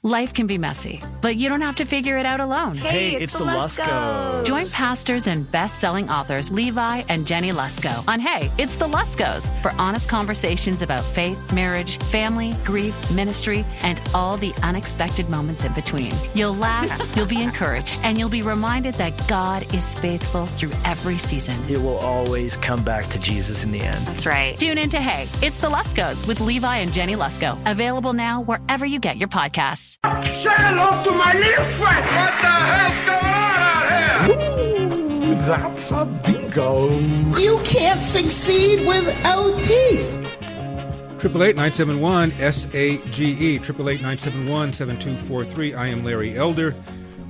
Life can be messy, but you don't have to figure it out alone. Hey, it's the Luskos. Join pastors and best-selling authors Levi and Jenny Lusko on Hey, It's the Luskos for honest conversations about faith, marriage, family, grief, ministry, and all the unexpected moments in between. You'll laugh, you'll be encouraged, and you'll be reminded that God is faithful through every season. It will always come back to Jesus in the end. That's right. Tune in to Hey, It's the Luskos with Levi and Jenny Lusko. Available now wherever you get your podcasts. Say hello to my little friend. What the hell's going on out here? Ooh, that's a bingo. You can't succeed without teeth. 888-971-SAGE, 888-971-7243. I am Larry Elder.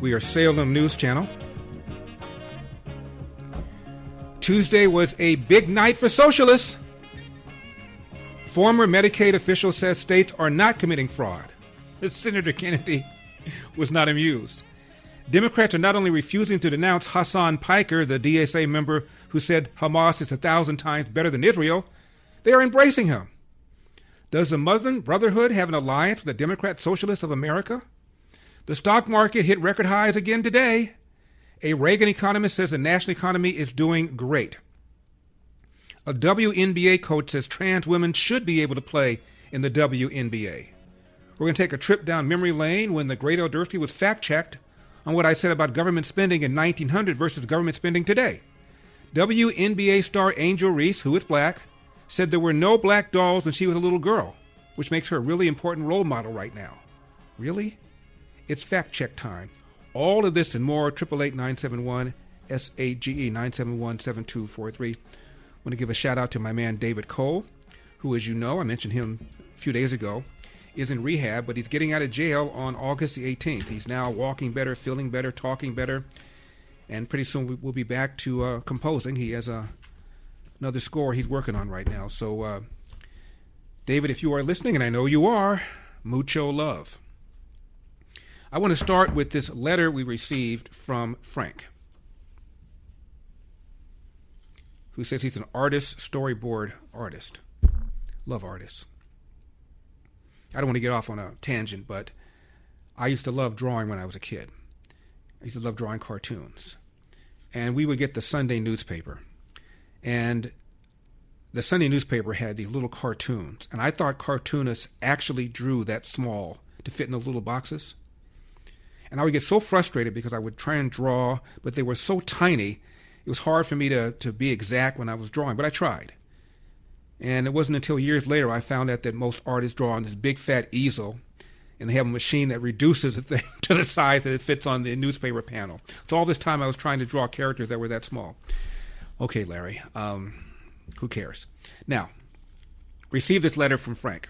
We are Salem News Channel. Tuesday was a big night for socialists. Former Medicaid official says states are not committing fraud. Senator Kennedy was not amused. Democrats are not only refusing to denounce Hasan Piker, the DSA member who said Hamas is 1,000 times better than Israel, they are embracing him. Does the Muslim Brotherhood have an alliance with the Democrat Socialists of America? The stock market hit record highs again today. A Reagan economist says the national economy is doing great. A WNBA coach says trans women should be able to play in the WNBA. We're going to take a trip down memory lane when the great Odersky was fact-checked on what I said about government spending in 1900 versus government spending today. WNBA star Angel Reese, who is black, said there were no black dolls when she was a little girl, which makes her a really important role model right now. Really? It's fact-check time. All of this and more, 888-971-SAGE, 971-7243. I want to give a shout-out to my man David Cole, who, as you know, I mentioned him a few days ago, is in rehab, but he's getting out of jail on August the 18th. He's now walking better, feeling better, talking better, and pretty soon we'll be back to composing. He has another score he's working on right now. So, David, if you are listening, and I know you are, mucho love. I want to start with this letter we received from Frank, who says he's an artist, storyboard artist. Love artists. I don't want to get off on a tangent, but I used to love drawing when I was a kid. I used to love drawing cartoons. And we would get the Sunday newspaper. And the Sunday newspaper had these little cartoons. And I thought cartoonists actually drew that small to fit in those little boxes. And I would get so frustrated because I would try and draw, but they were so tiny, it was hard for me to be exact when I was drawing. But I tried. And it wasn't until years later I found out that most artists draw on this big fat easel, and they have a machine that reduces the thing to the size that it fits on the newspaper panel. So all this time I was trying to draw characters that were that small. Okay, Larry, who cares? Now, received this letter from Frank.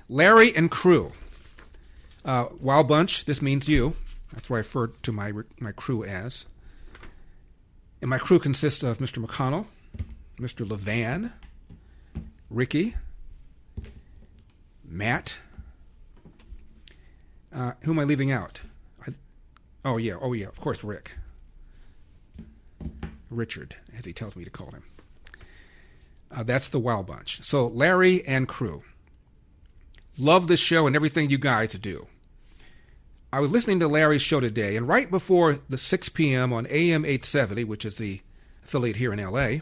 Larry and crew. Wild Bunch, this means you. That's what I refer to my crew as. And my crew consists of Mr. McConnell, Mr. Levan, Ricky, Matt. Who am I leaving out? Oh yeah, of course, Rick. Richard, as he tells me to call him. That's the Wild Bunch. So Larry and crew. Love this show and everything you guys do. I was listening to Larry's show today, and right before the 6 p.m. on AM 870, which is the affiliate here in L.A.,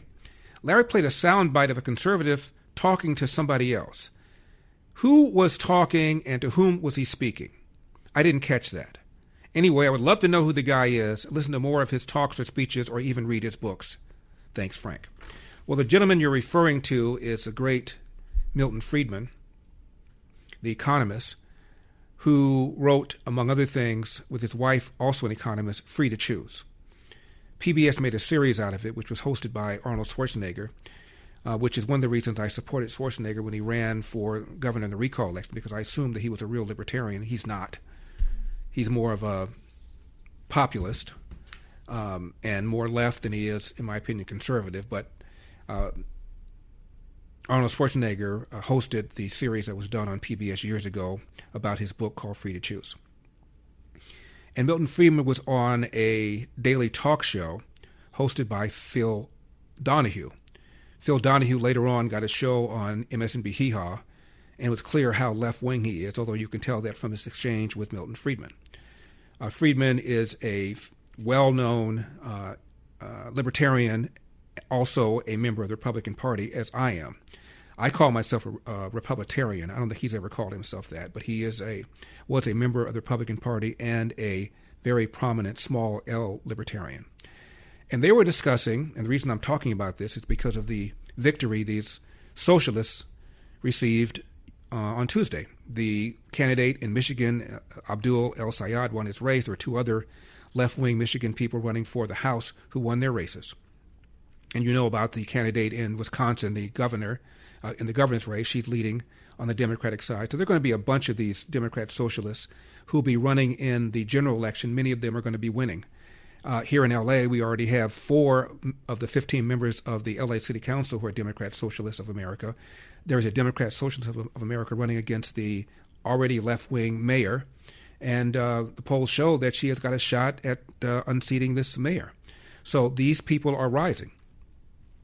Larry played a soundbite of a conservative talking to somebody else. Who was talking and to whom was he speaking? I didn't catch that. Anyway, I would love to know who the guy is, listen to more of his talks or speeches, or even read his books. Thanks, Frank. Well, the gentleman you're referring to is the great Milton Friedman, the economist, who wrote, among other things, with his wife, also an economist, Free to Choose. PBS made a series out of it, which was hosted by Arnold Schwarzenegger, which is one of the reasons I supported Schwarzenegger when he ran for governor in the recall election, because I assumed that he was a real libertarian. He's not. He's more of a populist and more left than he is, in my opinion, conservative. But Arnold Schwarzenegger hosted the series that was done on PBS years ago about his book called Free to Choose. And Milton Friedman was on a daily talk show hosted by Phil Donahue. Phil Donahue later on got a show on MSNBC Hee Haw, and it was clear how left-wing he is, although you can tell that from his exchange with Milton Friedman. Friedman is a well-known libertarian, also a member of the Republican Party, as I am. I call myself a Republictarian. I don't think he's ever called himself that, but he was a member of the Republican Party and a very prominent small L libertarian. And they were discussing, and the reason I'm talking about this is because of the victory these socialists received on Tuesday. The candidate in Michigan, Abdul El-Sayed, won his race. There were two other left-wing Michigan people running for the House who won their races. And you know about the candidate in Wisconsin, the governor, in the governor's race. She's leading on the Democratic side. So there are going to be a bunch of these Democrat socialists who will be running in the general election. Many of them are going to be winning. Here in L.A., we already have 4 of the 15 members of the L.A. City Council who are Democrat Socialists of America. There is a Democrat Socialist of America running against the already left-wing mayor, and the polls show that she has got a shot at unseating this mayor. So these people are rising,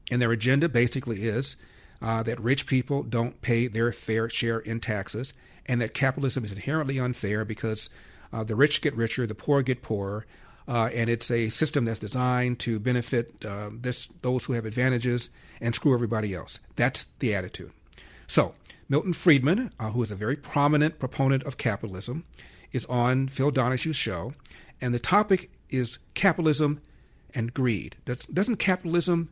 and their agenda basically is that rich people don't pay their fair share in taxes, and that capitalism is inherently unfair because the rich get richer, the poor get poorer, and it's a system that's designed to benefit those who have advantages and screw everybody else. That's the attitude. So Milton Friedman, who is a very prominent proponent of capitalism, is on Phil Donahue's show, and the topic is capitalism and greed. Doesn't capitalism,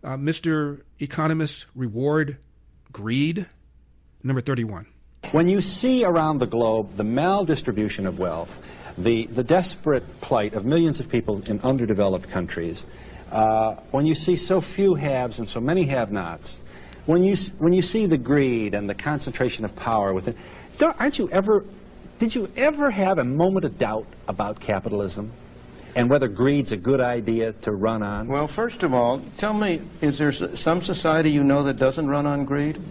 Mr. Economist, reward greed? Number 31. When you see around the globe the maldistribution of wealth, the desperate plight of millions of people in underdeveloped countries, when you see so few haves and so many have-nots, when you see the greed and the concentration of power within, did you ever have a moment of doubt about capitalism and whether greed's a good idea to run on? Well, first of all, tell me, is there some society you know that doesn't run on greed?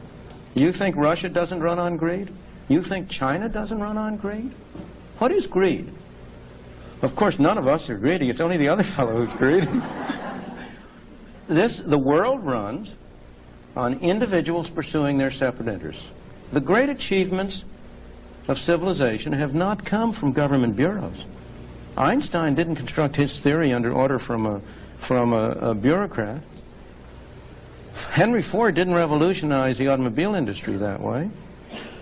You think Russia doesn't run on greed? You think China doesn't run on greed? What is greed? Of course, none of us are greedy. It's only the other fellow who's greedy. The world runs on individuals pursuing their separate interests. The great achievements of civilization have not come from government bureaus. Einstein didn't construct his theory under order from a bureaucrat. Henry Ford didn't revolutionize the automobile industry that way.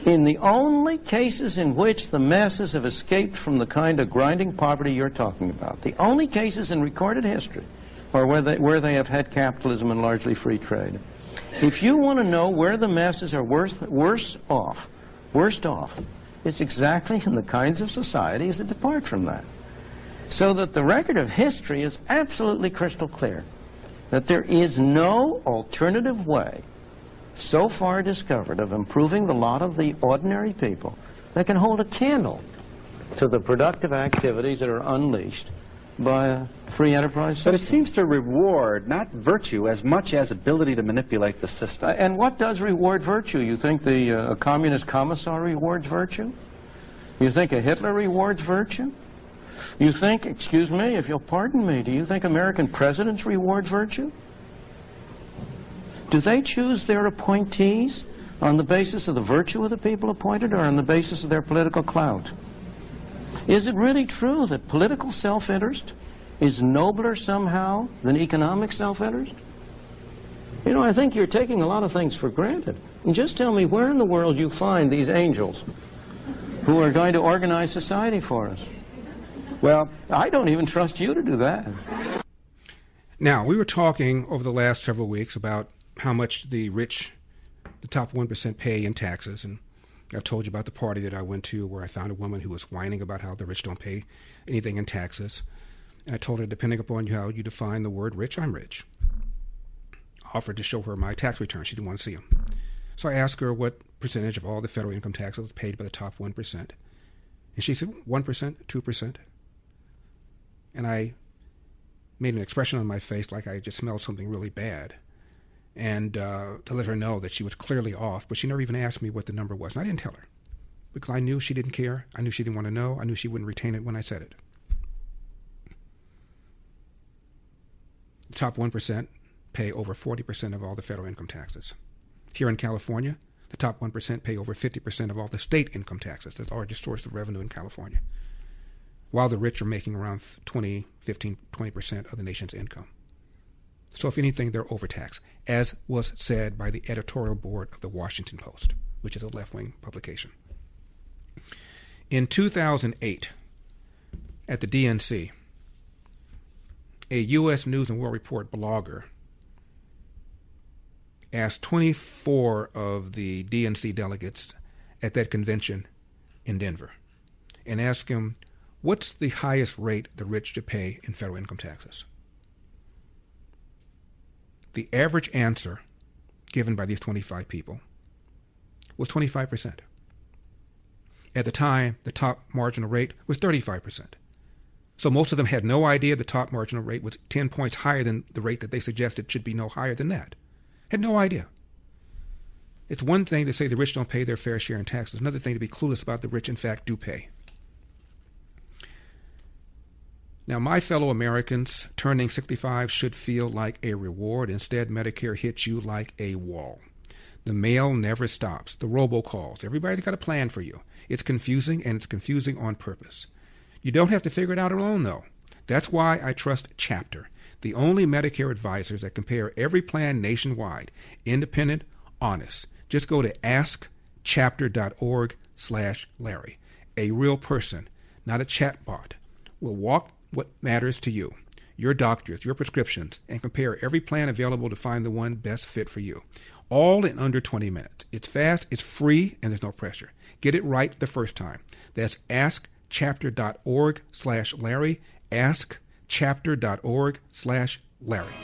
In the only cases in which the masses have escaped from the kind of grinding poverty you're talking about, the only cases in recorded history are where they have had capitalism and largely free trade. If you want to know where the masses are worst off, it's exactly in the kinds of societies that depart from that. So that the record of history is absolutely crystal clear, that there is no alternative way so far discovered of improving the lot of the ordinary people that can hold a candle to the productive activities that are unleashed by a free enterprise system. But it seems to reward not virtue as much as ability to manipulate the system. And what does reward virtue? You think a communist commissar rewards virtue? You think a Hitler rewards virtue? You think, excuse me, if you'll pardon me, do you think American presidents reward virtue? Do they choose their appointees on the basis of the virtue of the people appointed or on the basis of their political clout? Is it really true that political self-interest is nobler somehow than economic self-interest? You know, I think you're taking a lot of things for granted. And just tell me where in the world you find these angels who are going to organize society for us. Well, I don't even trust you to do that. Now, we were talking over the last several weeks about how much the rich, the top 1%, pay in taxes. And I've told you about the party that I went to where I found a woman who was whining about how the rich don't pay anything in taxes. And I told her, depending upon how you define the word rich, I'm rich. I offered to show her my tax return. She didn't want to see them. So I asked her what percentage of all the federal income taxes was paid by the top 1%. And she said, 1%, 2%. And I made an expression on my face like I just smelled something really bad. And to let her know that she was clearly off, but she never even asked me what the number was. And I didn't tell her because I knew she didn't care. I knew she didn't want to know. I knew she wouldn't retain it when I said it. The top 1% pay over 40% of all the federal income taxes. Here in California, The top 1% pay over 50% of all the state income taxes, the largest source of revenue in California, while the rich are making around 20% of the nation's income. So if anything, they're overtaxed, as was said by the editorial board of the Washington Post, which is a left-wing publication. In 2008, at the DNC, a U.S. News and World Report blogger asked 24 of the DNC delegates at that convention in Denver and asked him, what's the highest rate the rich should pay in federal income taxes? The average answer given by these 25 people was 25%. At the time, the top marginal rate was 35%. So most of them had no idea the top marginal rate was 10 points higher than the rate that they suggested should be no higher than that. Had no idea. It's one thing to say the rich don't pay their fair share in taxes. Another thing to be clueless about the rich, in fact, do pay. Now, my fellow Americans, turning 65 should feel like a reward. Instead, Medicare hits you like a wall. The mail never stops. The robocalls. Everybody's got a plan for you. It's confusing, and it's confusing on purpose. You don't have to figure it out alone, though. That's why I trust Chapter, the only Medicare advisors that compare every plan nationwide, independent, honest. Just go to askchapter.org/Larry. A real person, not a chatbot, will walk what matters to you, your doctors, your prescriptions, and compare every plan available to find the one best fit for you. All in under 20 minutes. It's fast, it's free, and there's no pressure. Get it right the first time. That's askchapter.org/Larry, askchapter.org/Larry.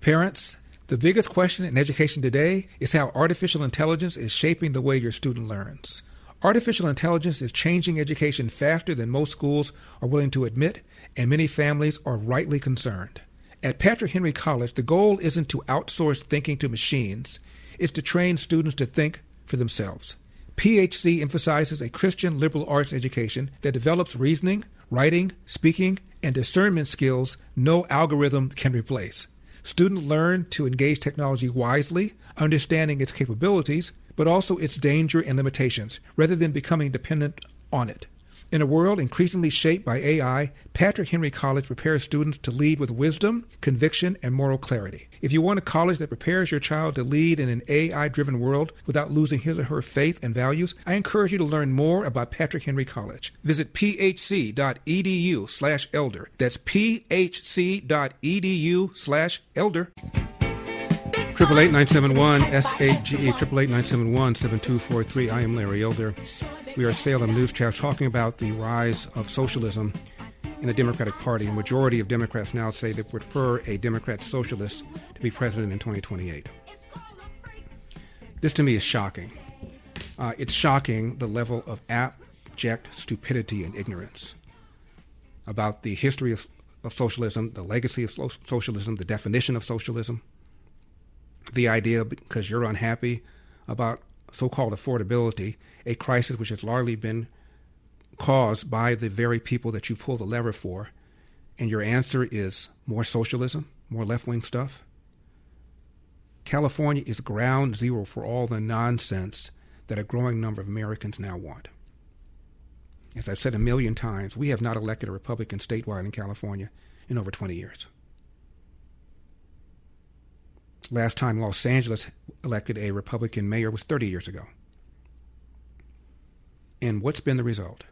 Parents, the biggest question in education today is how artificial intelligence is shaping the way your student learns. Artificial intelligence is changing education faster than most schools are willing to admit, and many families are rightly concerned. At Patrick Henry College, the goal isn't to outsource thinking to machines. It's to train students to think for themselves. PHC emphasizes a Christian liberal arts education that develops reasoning, writing, speaking, and discernment skills no algorithm can replace. Students learn to engage technology wisely, understanding its capabilities, but also its danger and limitations, rather than becoming dependent on it. In a world increasingly shaped by AI, Patrick Henry College prepares students to lead with wisdom, conviction, and moral clarity. If you want a college that prepares your child to lead in an AI-driven world without losing his or her faith and values, I encourage you to learn more about Patrick Henry College. Visit phc.edu/elder. That's phc.edu/elder. 888-971-SAGE, 888-971-7243. I am Larry Elder. We are Salem Newscast talking about the rise of socialism in the Democratic Party. A majority of Democrats now say they prefer a Democrat socialist to be president in 2028. This to me is shocking. It's shocking the level of abject stupidity and ignorance about the history of socialism, the legacy of socialism, the definition of socialism. The idea, because you're unhappy about so-called affordability, a crisis which has largely been caused by the very people that you pull the lever for, and your answer is more socialism, more left-wing stuff. California is ground zero for all the nonsense that a growing number of Americans now want. As I've said a million times, we have not elected a Republican statewide in California in over 20 years. Last time Los Angeles elected a Republican mayor was 30 years ago. And what's been the result?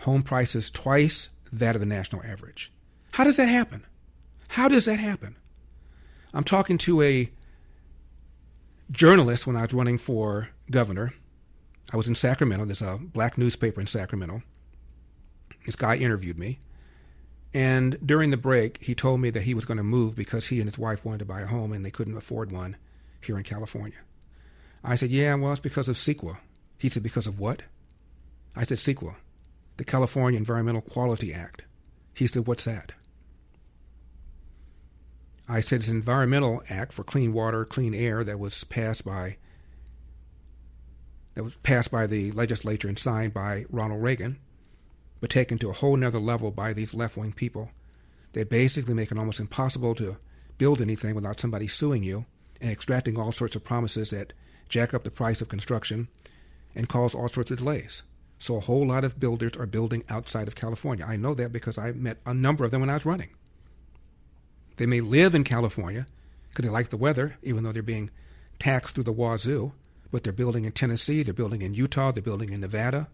Home prices twice that of the national average. How does that happen? How does that happen? I'm talking to a journalist when I was running for governor. I was in Sacramento. There's a black newspaper in Sacramento. This guy interviewed me. And during the break, he told me that he was going to move because he and his wife wanted to buy a home and they couldn't afford one here in California. I said, yeah, well, it's because of CEQA. He said, because of what? I said, CEQA, the California Environmental Quality Act. He said, what's that? I said, it's an environmental act for clean water, clean air that was passed by the legislature and signed by Ronald Reagan, but taken to a whole nother level by these left-wing people. They basically make it almost impossible to build anything without somebody suing you and extracting all sorts of promises that jack up the price of construction and cause all sorts of delays. So a whole lot of builders are building outside of California. I know that because I met a number of them when I was running. They may live in California because they like the weather, even though they're being taxed through the wazoo, but they're building in Tennessee, they're building in Utah, they're building in Nevada.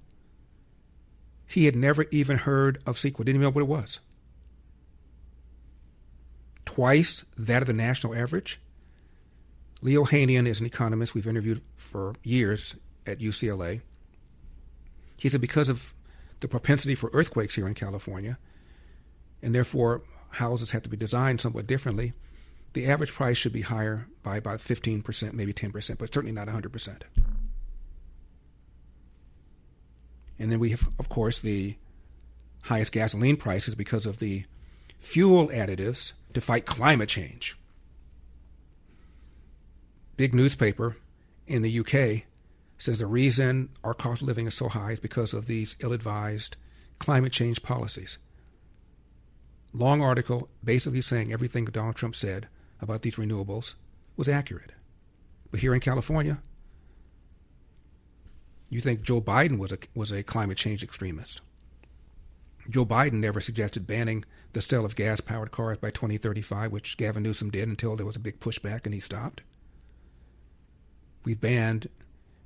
He had never even heard of CEQA, didn't even know what it was. Twice that of the national average. Leo Hanian is an economist we've interviewed for years at UCLA. He said because of the propensity for earthquakes here in California, and therefore houses have to be designed somewhat differently, the average price should be higher by about 15%, maybe 10%, but certainly not 100%. And then we have, of course, the highest gasoline prices because of the fuel additives to fight climate change. Big newspaper in the UK says the reason our cost of living is so high is because of these ill-advised climate change policies. Long article basically saying everything that Donald Trump said about these renewables was accurate. But here in California, you think Joe Biden was a climate change extremist. Joe Biden never suggested banning the sale of gas-powered cars by 2035, which Gavin Newsom did until there was a big pushback and he stopped. We've banned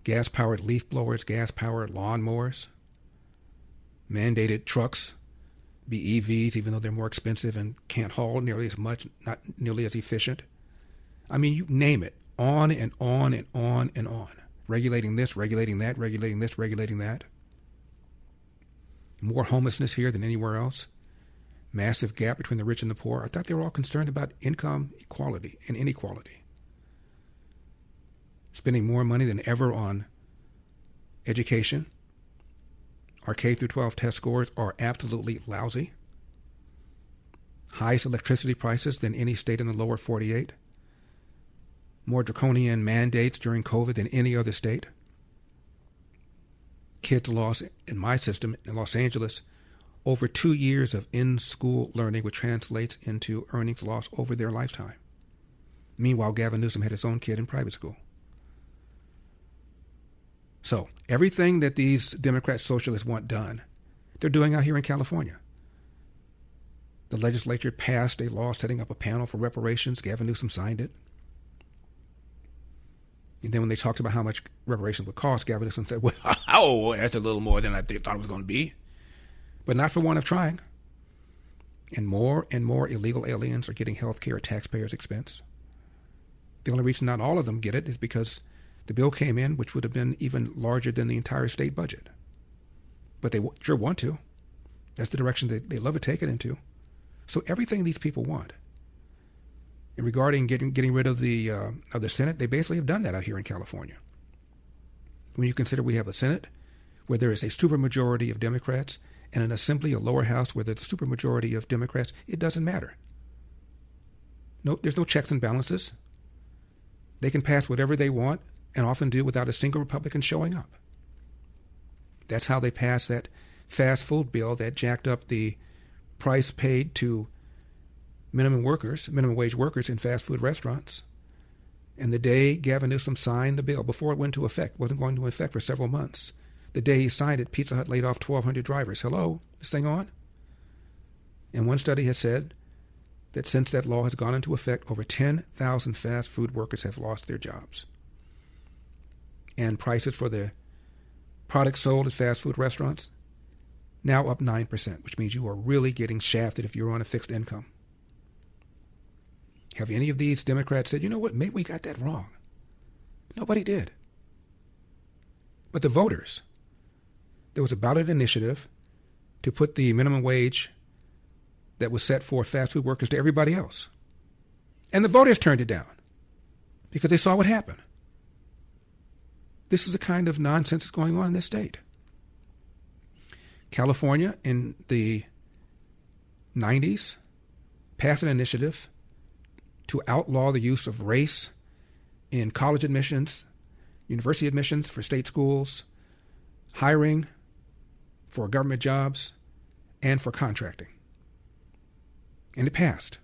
gas-powered leaf blowers, gas-powered lawnmowers, mandated trucks be EVs, even though they're more expensive and can't haul nearly as much, not nearly as efficient. I mean, you name it, on and on and on and on. Regulating this, regulating that, regulating this, regulating that. More homelessness here than anywhere else. Massive gap between the rich and the poor. I thought they were all concerned about income equality and inequality. Spending more money than ever on education. Our K through 12 test scores are absolutely lousy. Highest electricity prices than any state in the lower 48. More draconian mandates during COVID than any other state. Kids lost, in my system, in Los Angeles, over 2 years of in-school learning, which translates into earnings lost over their lifetime. Meanwhile, Gavin Newsom had his own kid in private school. So everything that these Democrat socialists want done, they're doing out here in California. The legislature passed a law setting up a panel for reparations. Gavin Newsom signed it. And then when they talked about how much reparations would cost, Gavin Newsom said, well, oh, that's a little more than I thought it was going to be. But not for want of trying. And more illegal aliens are getting health care at taxpayers' expense. The only reason not all of them get it is because the bill came in, which would have been even larger than the entire state budget. But they sure want to. That's the direction they love to take it into. So everything these people want. And regarding getting rid of the Senate, they basically have done that out here in California. When you consider we have a Senate where there is a supermajority of Democrats and an Assembly, a lower house where there's a supermajority of Democrats, it doesn't matter. No, there's no checks and balances. They can pass whatever they want and often do without a single Republican showing up. That's how they passed that fast food bill that jacked up the price paid to minimum wage workers in fast food restaurants. And the day Gavin Newsom signed the bill, before it went into effect, wasn't going into effect for several months, the day he signed it, Pizza Hut laid off 1,200 drivers. Hello, this thing on? And one study has said that since that law has gone into effect, over 10,000 fast food workers have lost their jobs. And prices for the products sold at fast food restaurants now up 9%, which means you are really getting shafted if you're on a fixed income. Have any of these Democrats said, you know what, maybe we got that wrong? Nobody did. But the voters, there was a ballot initiative to put the minimum wage that was set for fast food workers to everybody else. And the voters turned it down because they saw what happened. This is the kind of nonsense that's going on in this state. California in the 90s passed an initiative to outlaw the use of race in college admissions, university admissions for state schools, hiring for government jobs, and for contracting. And it passed.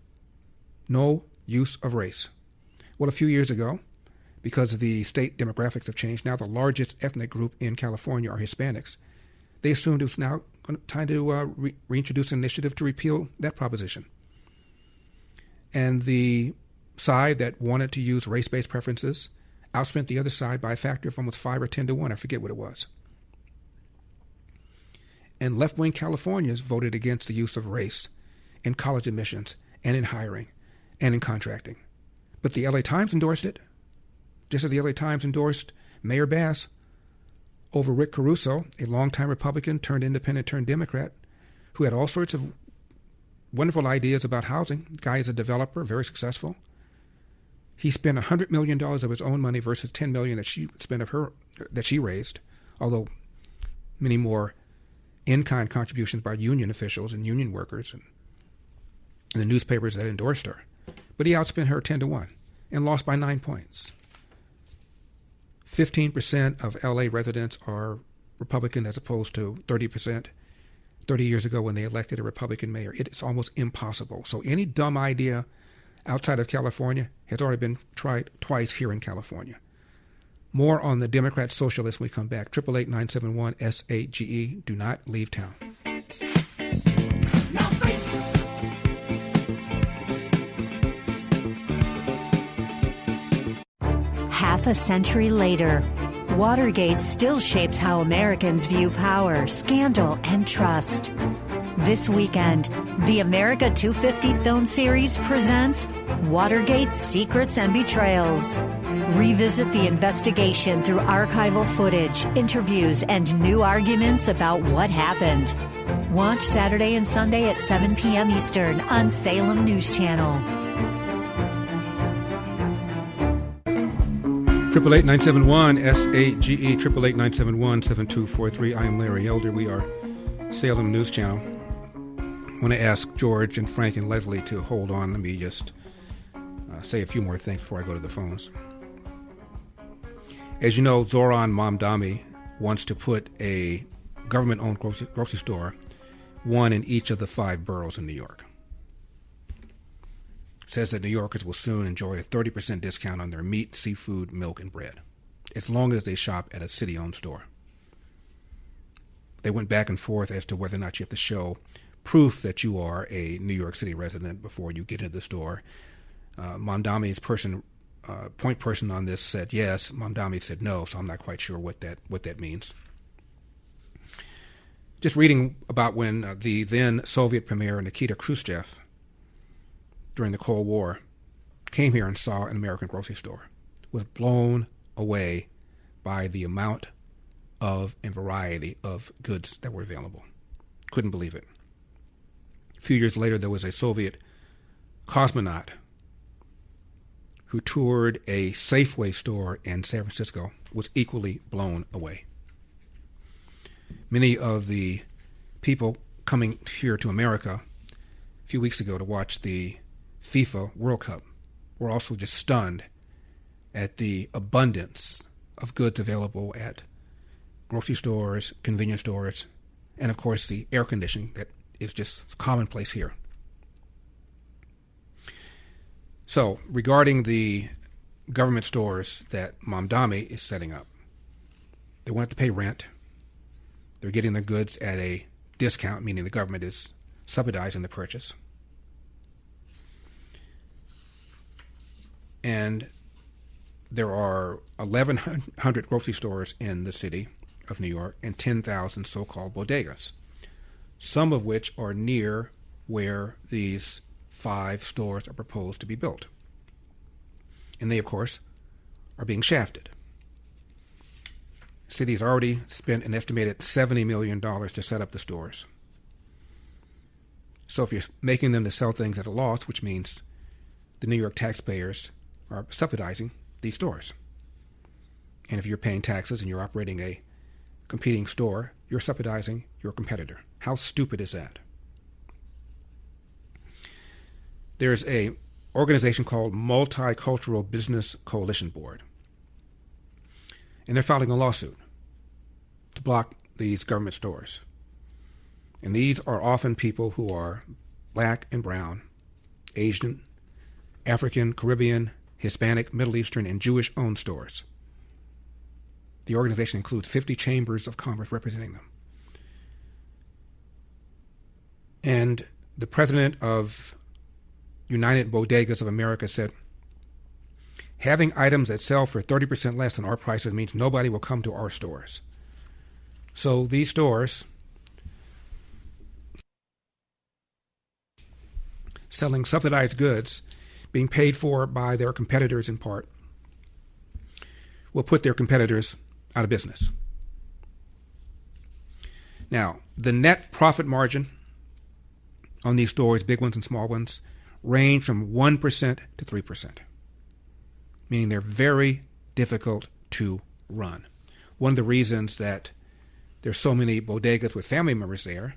No use of race. Well, a few years ago, because the state demographics have changed, now the largest ethnic group in California are Hispanics. They assumed it was now time to reintroduce an initiative to repeal that proposition. And the side that wanted to use race-based preferences outspent the other side by a factor of almost 5 or 10 to 1. I forget what it was. And left-wing Californians voted against the use of race in college admissions and in hiring and in contracting. But the LA Times endorsed it, just as the LA Times endorsed Mayor Bass over Rick Caruso, a longtime Republican turned independent turned Democrat, who had all sorts of wonderful ideas about housing. The guy is a developer, very successful. He spent $100 million of his own money versus $10 million that she spent that she raised, although many more in-kind contributions by union officials and union workers and the newspapers that endorsed her. But he outspent her 10 to 1 and lost by 9 points. 15% of LA residents are Republican as opposed to 30% 30 years ago when they elected a Republican mayor. It is almost impossible. So any dumb idea outside of California has already been tried twice here in California. More on the Democrat socialists when we come back. 888-971-SAGE. Do not leave town. Half a century later, Watergate still shapes how Americans view power, scandal, and trust. This weekend, the America 250 film series presents Watergate Secrets and Betrayals. Revisit the investigation through archival footage, interviews, and new arguments about what happened. Watch Saturday and Sunday at 7 p.m. Eastern on Salem News Channel. 888-971-SAGE, 888-971-7243. I am Larry Elder. We are Salem News Channel. I want to ask George and Frank and Leslie to hold on. Let me just say a few more things before I go to the phones. As you know, Zoran Mamdani wants to put a government-owned grocery store, one in each of the 5 boroughs in New York. Says that New Yorkers will soon enjoy a 30% discount on their meat, seafood, milk, and bread, as long as they shop at a city-owned store. They went back and forth as to whether or not you have to show proof that you are a New York City resident before you get into the store. Mamdani's point person on this said yes. Mamdani said no, so I'm not quite sure what that means. Just reading about when the then Soviet Premier Nikita Khrushchev, during the Cold War, came here and saw an American grocery store, was blown away by the amount of and variety of goods that were available. Couldn't believe it. A few years later, there was a Soviet cosmonaut who toured a Safeway store in San Francisco, was equally blown away. Many of the people coming here to America a few weeks ago to watch the FIFA World Cup were also just stunned at the abundance of goods available at grocery stores, convenience stores, and of course the air conditioning that is just commonplace here. So, regarding the government stores that Mamdani is setting up, they won't have to pay rent. They're getting their goods at a discount, meaning the government is subsidizing the purchase. And there are 1,100 grocery stores in the city of New York and 10,000 so-called bodegas, some of which are near where these 5 stores are proposed to be built. And they, of course, are being shafted. The city has already spent an estimated $70 million to set up the stores. So if you're making them to sell things at a loss, which means the New York taxpayers are subsidizing these stores. And if you're paying taxes and you're operating a competing store, you're subsidizing your competitor. How stupid is that? There's a organization called Multicultural Business Coalition Board. And they're filing a lawsuit to block these government stores. And these are often people who are black and brown, Asian, African, Caribbean, Hispanic, Middle Eastern, and Jewish-owned stores. The organization includes 50 chambers of commerce representing them. And the president of United Bodegas of America said, having items that sell for 30% less than our prices means nobody will come to our stores. So these stores selling subsidized goods being paid for by their competitors in part will put their competitors out of business. Now, the net profit margin on these stores, big ones and small ones, range from 1% to 3%, meaning they're very difficult to run. One of the reasons that there's so many bodegas with family members there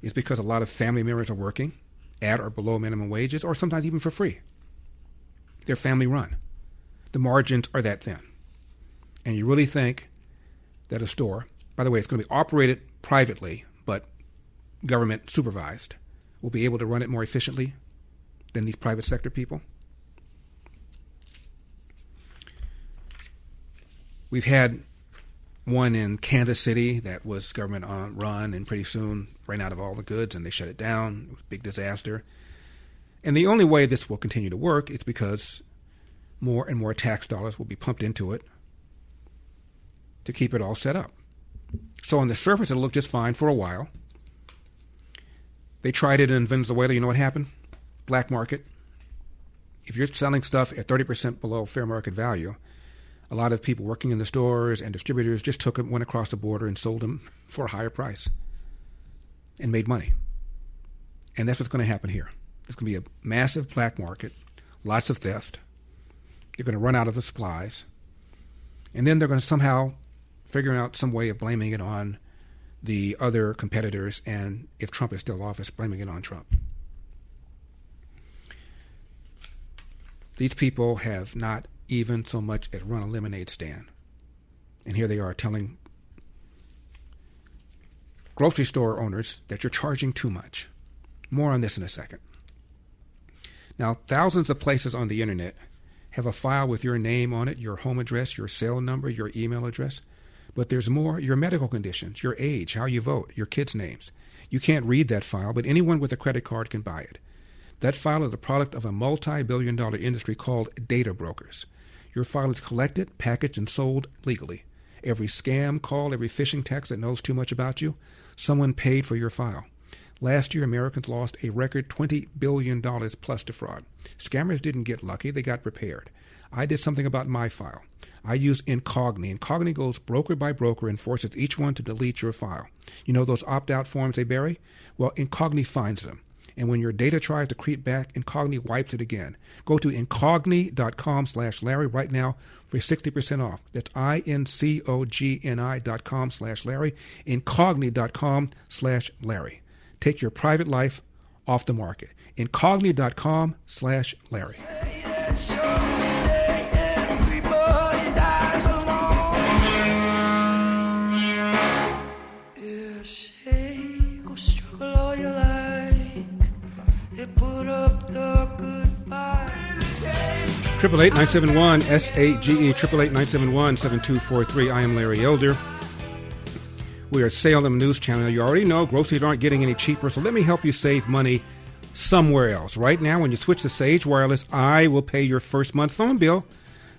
is because a lot of family members are working at or below minimum wages, or sometimes even for free. They're family run. The margins are that thin. And you really think that a store, by the way, it's going to be operated privately, but government supervised, will be able to run it more efficiently than these private sector people? We've had one in Kansas City that was government run, and pretty soon ran out of all the goods and they shut it down. It was a big disaster. And the only way this will continue to work is because more and more tax dollars will be pumped into it to keep it all set up. So on the surface, it'll look just fine for a while. They tried it in Venezuela. You know what happened? Black market. If you're selling stuff at 30% below fair market value, a lot of people working in the stores and distributors just went across the border and sold them for a higher price and made money. And that's what's going to happen here. There's going to be a massive black market, lots of theft. They're going to run out of the supplies. And then they're going to somehow figure out some way of blaming it on the other competitors, and if Trump is still in office, blaming it on Trump. These people have not even so much as run a lemonade stand. And here they are telling grocery store owners that you're charging too much. More on this in a second. Now, thousands of places on the internet have a file with your name on it, your home address, your cell number, your email address. But there's more, your medical conditions, your age, how you vote, your kids' names. You can't read that file, but anyone with a credit card can buy it. That file is the product of a multi-billion-dollar industry called data brokers. Your file is collected, packaged, and sold legally. Every scam call, every phishing text that knows too much about you, someone paid for your file. Last year, Americans lost a record $20 billion plus to fraud. Scammers didn't get lucky, they got prepared. I did something about my file. I use Incogni. Incogni goes broker by broker and forces each one to delete your file. You know those opt-out forms they bury? Well, Incogni finds them. And when your data tries to creep back, Incogni wipes it again. Go to incogni.com/Larry right now for 60% off. That's incogni.com/Larry, incogni.com/Larry. Take your private life off the market. Incogni.com/Larry. Triple 8-971 SAGE 888-971-7243. I am Larry Elder. We are Salem News Channel. You already know groceries aren't getting any cheaper, so let me help you save money somewhere else. Right now, when you switch to Sage Wireless, I will pay your first month phone bill.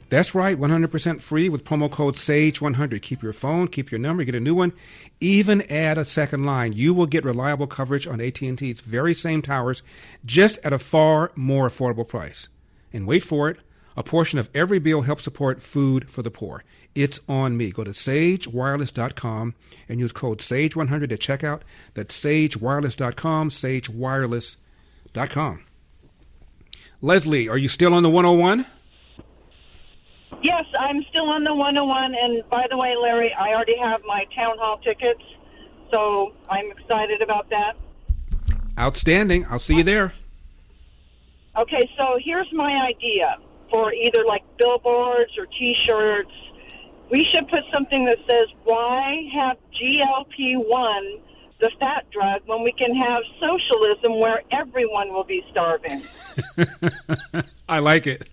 That's right, 100% free with promo code SAGE100. Keep your phone, keep your number, get a new one, even add a second line. You will get reliable coverage on AT&T's very same towers, just at a far more affordable price. And wait for it, a portion of every bill helps support food for the poor. It's on me. Go to sagewireless.com and use code SAGE100 at checkout. That's sagewireless.com, sagewireless.com. Leslie, are you still on the 101? Yes, I'm still on the 101, and by the way, Larry, I already have my town hall tickets, so I'm excited about that. Outstanding. I'll see you there. Okay, so here's my idea for either like billboards or T-shirts. We should put something that says, why have GLP-1 the fat drug when we can have socialism where everyone will be starving? I like it.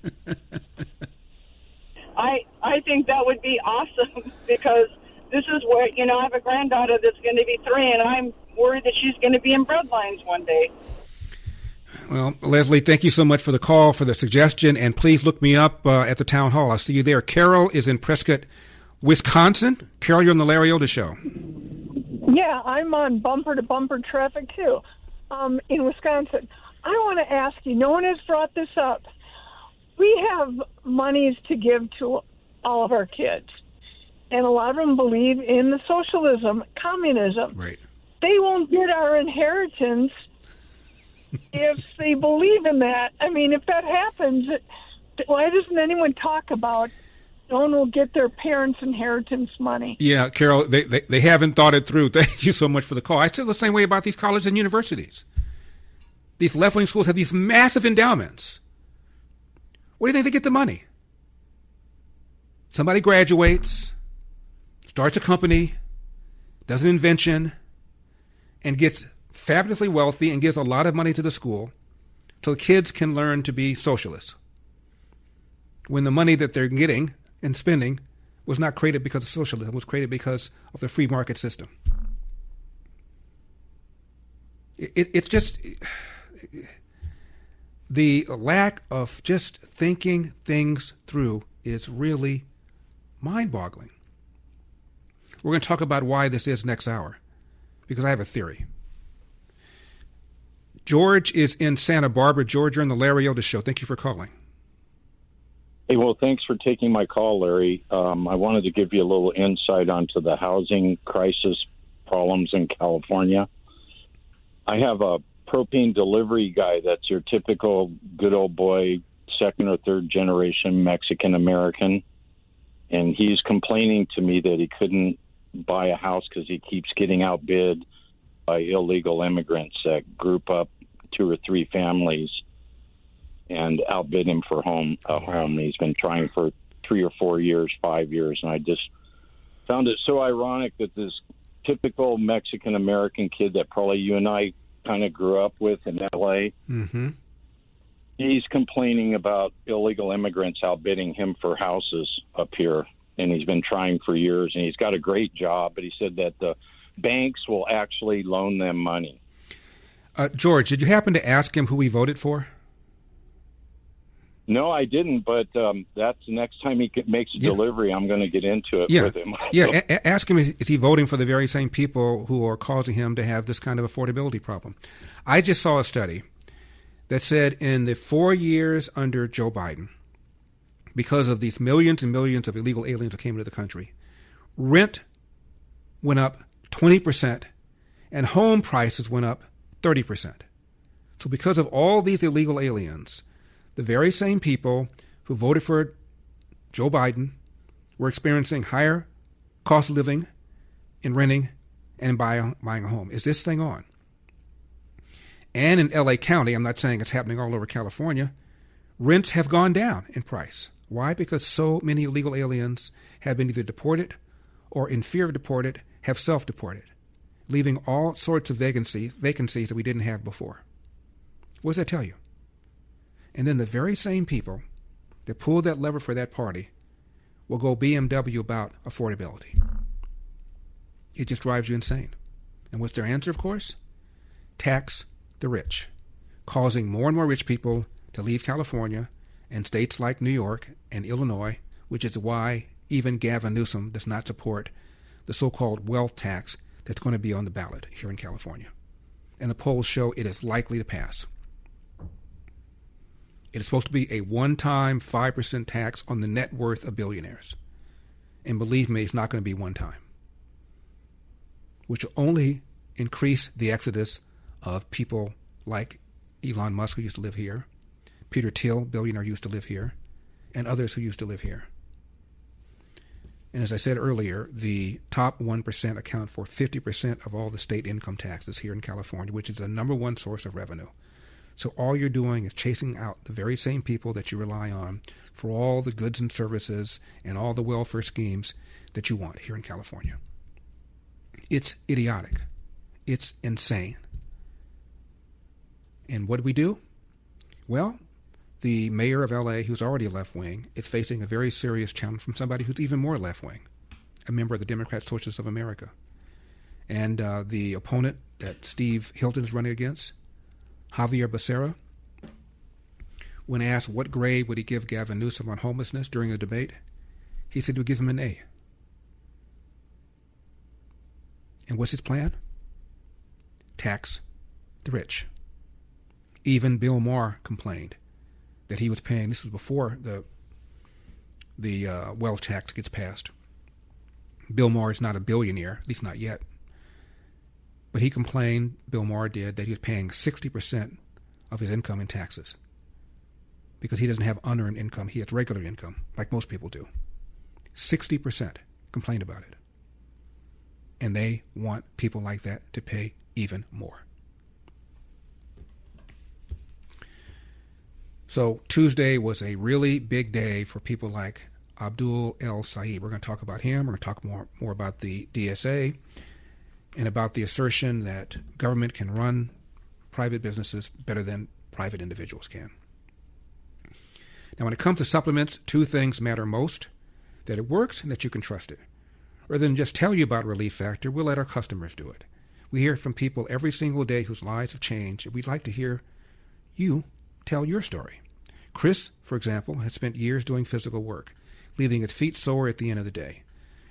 I think that would be awesome because this is where, I have a granddaughter that's going to be 3, and I'm worried that she's going to be in breadlines one day. Well, Leslie, thank you so much for the call, for the suggestion, and please look me up at the town hall. I'll see you there. Carol is in Prescott, Wisconsin. Carol, you're on the Larry Otis Show. Yeah, I'm on bumper-to-bumper traffic, too, in Wisconsin. I want to ask you, no one has brought this up. We have monies to give to all of our kids, and a lot of them believe in the socialism, communism. Right. They won't get our inheritance if they believe in that. I mean, if that happens, why doesn't anyone talk about no one will get their parents' inheritance money? Yeah, Carol, they haven't thought it through. Thank you so much for the call. I feel the same way about these colleges and universities. These left-wing schools have these massive endowments. Where do you think they get the money? Somebody graduates, starts a company, does an invention, and gets fabulously wealthy and gives a lot of money to the school so the kids can learn to be socialists. When the money that they're getting and spending was not created because of socialism, it was created because of the free market system. It's just the lack of just thinking things through is really mind-boggling. We're going to talk about why this is next hour, because I have a theory. George is in Santa Barbara. George, you're on the Larry Otis Show. Thank you for calling. Hey, well, thanks for taking my call, Larry. I wanted to give you a little insight onto the housing crisis problems in California. I have a propane delivery guy that's your typical good old boy, second or third generation Mexican-American, and he's complaining to me that he couldn't buy a house because he keeps getting outbid by illegal immigrants that group up 2 or 3 families and outbid him for a home. He's been trying for 3 or 4 years, 5 years, and I just found it so ironic that this typical Mexican-American kid that probably you and I kind of grew up with in L.A., he's complaining about illegal immigrants outbidding him for houses up here, and he's been trying for years, and he's got a great job, but he said that the banks will actually loan them money. George, did you happen to ask him who he voted for? No, I didn't, but that's the next time he makes a delivery, I'm going to get into it with him. Ask him, is he voting for the very same people who are causing him to have this kind of affordability problem? I just saw a study that said in the 4 years under Joe Biden, because of these millions and millions of illegal aliens that came into the country, rent went up 20% and home prices went up 30%. So because of all these illegal aliens, the very same people who voted for Joe Biden were experiencing higher cost of living in renting and buying a home. Is this thing on? And in L.A. County, I'm not saying it's happening all over California, rents have gone down in price. Why? Because so many illegal aliens have been either deported or in fear of deported have self-deported, leaving all sorts of vacancies that we didn't have before. What does that tell you? And then the very same people that pulled that lever for that party will go BMW about affordability. It just drives you insane. And what's their answer, of course? Tax the rich, causing more and more rich people to leave California and states like New York and Illinois, which is why even Gavin Newsom does not support the so-called wealth tax that's going to be on the ballot here in California. And the polls show it is likely to pass. It is supposed to be a one-time 5% tax on the net worth of billionaires. And believe me, it's not going to be one time. Which will only increase the exodus of people like Elon Musk, who used to live here, Peter Thiel, billionaire, used to live here, and others who used to live here. And as I said earlier, the top 1% account for 50% of all the state income taxes here in California, which is the number one source of revenue. So all you're doing is chasing out the very same people that you rely on for all the goods and services and all the welfare schemes that you want here in California. It's idiotic. It's insane. And what do we do? Well, the mayor of L.A., who's already left-wing, is facing a very serious challenge from somebody who's even more left-wing, a member of the Democrat Socialists of America. And the opponent that Steve Hilton is running against, Javier Becerra, when asked what grade would he give Gavin Newsom on homelessness during the debate, he said he would give him an A. And what's his plan? Tax the rich. Even Bill Maher complained that he was paying, this was before the wealth tax gets passed. Bill Maher is not a billionaire, at least not yet. But he complained, Bill Maher did, that he was paying 60% of his income in taxes because he doesn't have unearned income. He has regular income, like most people do. 60% complained about it. And they want people like that to pay even more. So Tuesday was a really big day for people like Abdul El-Sayed. We're going to talk about him. We're going to talk more about the DSA and about the assertion that government can run private businesses better than private individuals can. Now, when it comes to supplements, two things matter most: that it works and that you can trust it. Rather than just tell you about Relief Factor, we'll let our customers do it. We hear from people every single day whose lives have changed, and we'd like to hear you tell your story. Chris, for example, has spent years doing physical work, leaving his feet sore at the end of the day.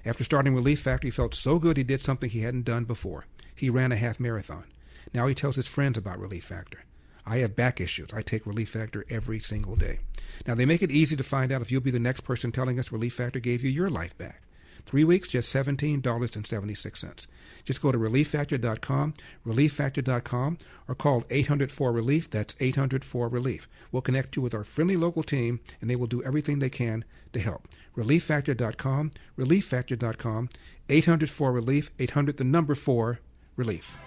After starting Relief Factor, he felt so good he did something he hadn't done before. He ran a half marathon. Now he tells his friends about Relief Factor. I have back issues. I take Relief Factor every single day. Now, they make it easy to find out if you'll be the next person telling us Relief Factor gave you your life back. 3 weeks, just $17.76. Just go to ReliefFactor.com, ReliefFactor.com, or call 800-4-RELIEF. That's 800-4-RELIEF. We'll connect you with our friendly local team, and they will do everything they can to help. ReliefFactor.com, ReliefFactor.com, 800-4-RELIEF, 800 the number 4 relief.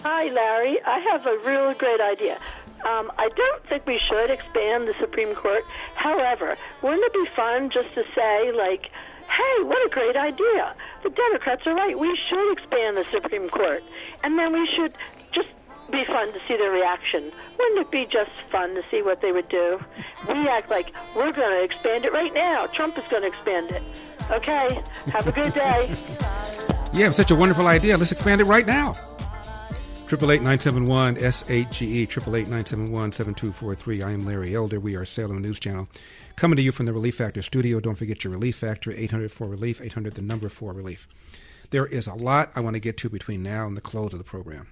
Hi, Larry. I have a real great idea. I don't think we should expand the Supreme Court. However, wouldn't it be fun just to say, like, hey, what a great idea. The Democrats are right. We should expand the Supreme Court. And then we should just be fun to see their reaction. Wouldn't it be just fun to see what they would do? We act like we're going to expand it right now. Trump is going to expand it. Okay? Have a good day. Yeah, such a wonderful idea. Let's expand it right now. 888-971-SHGE, 888-971-7243. I am Larry Elder. We are Salem News Channel. Coming to you from the Relief Factor studio. Don't forget your Relief Factor, 800-4-RELIEF, 800 the number 4-RELIEF. There is a lot I want to get to between now and the close of the program.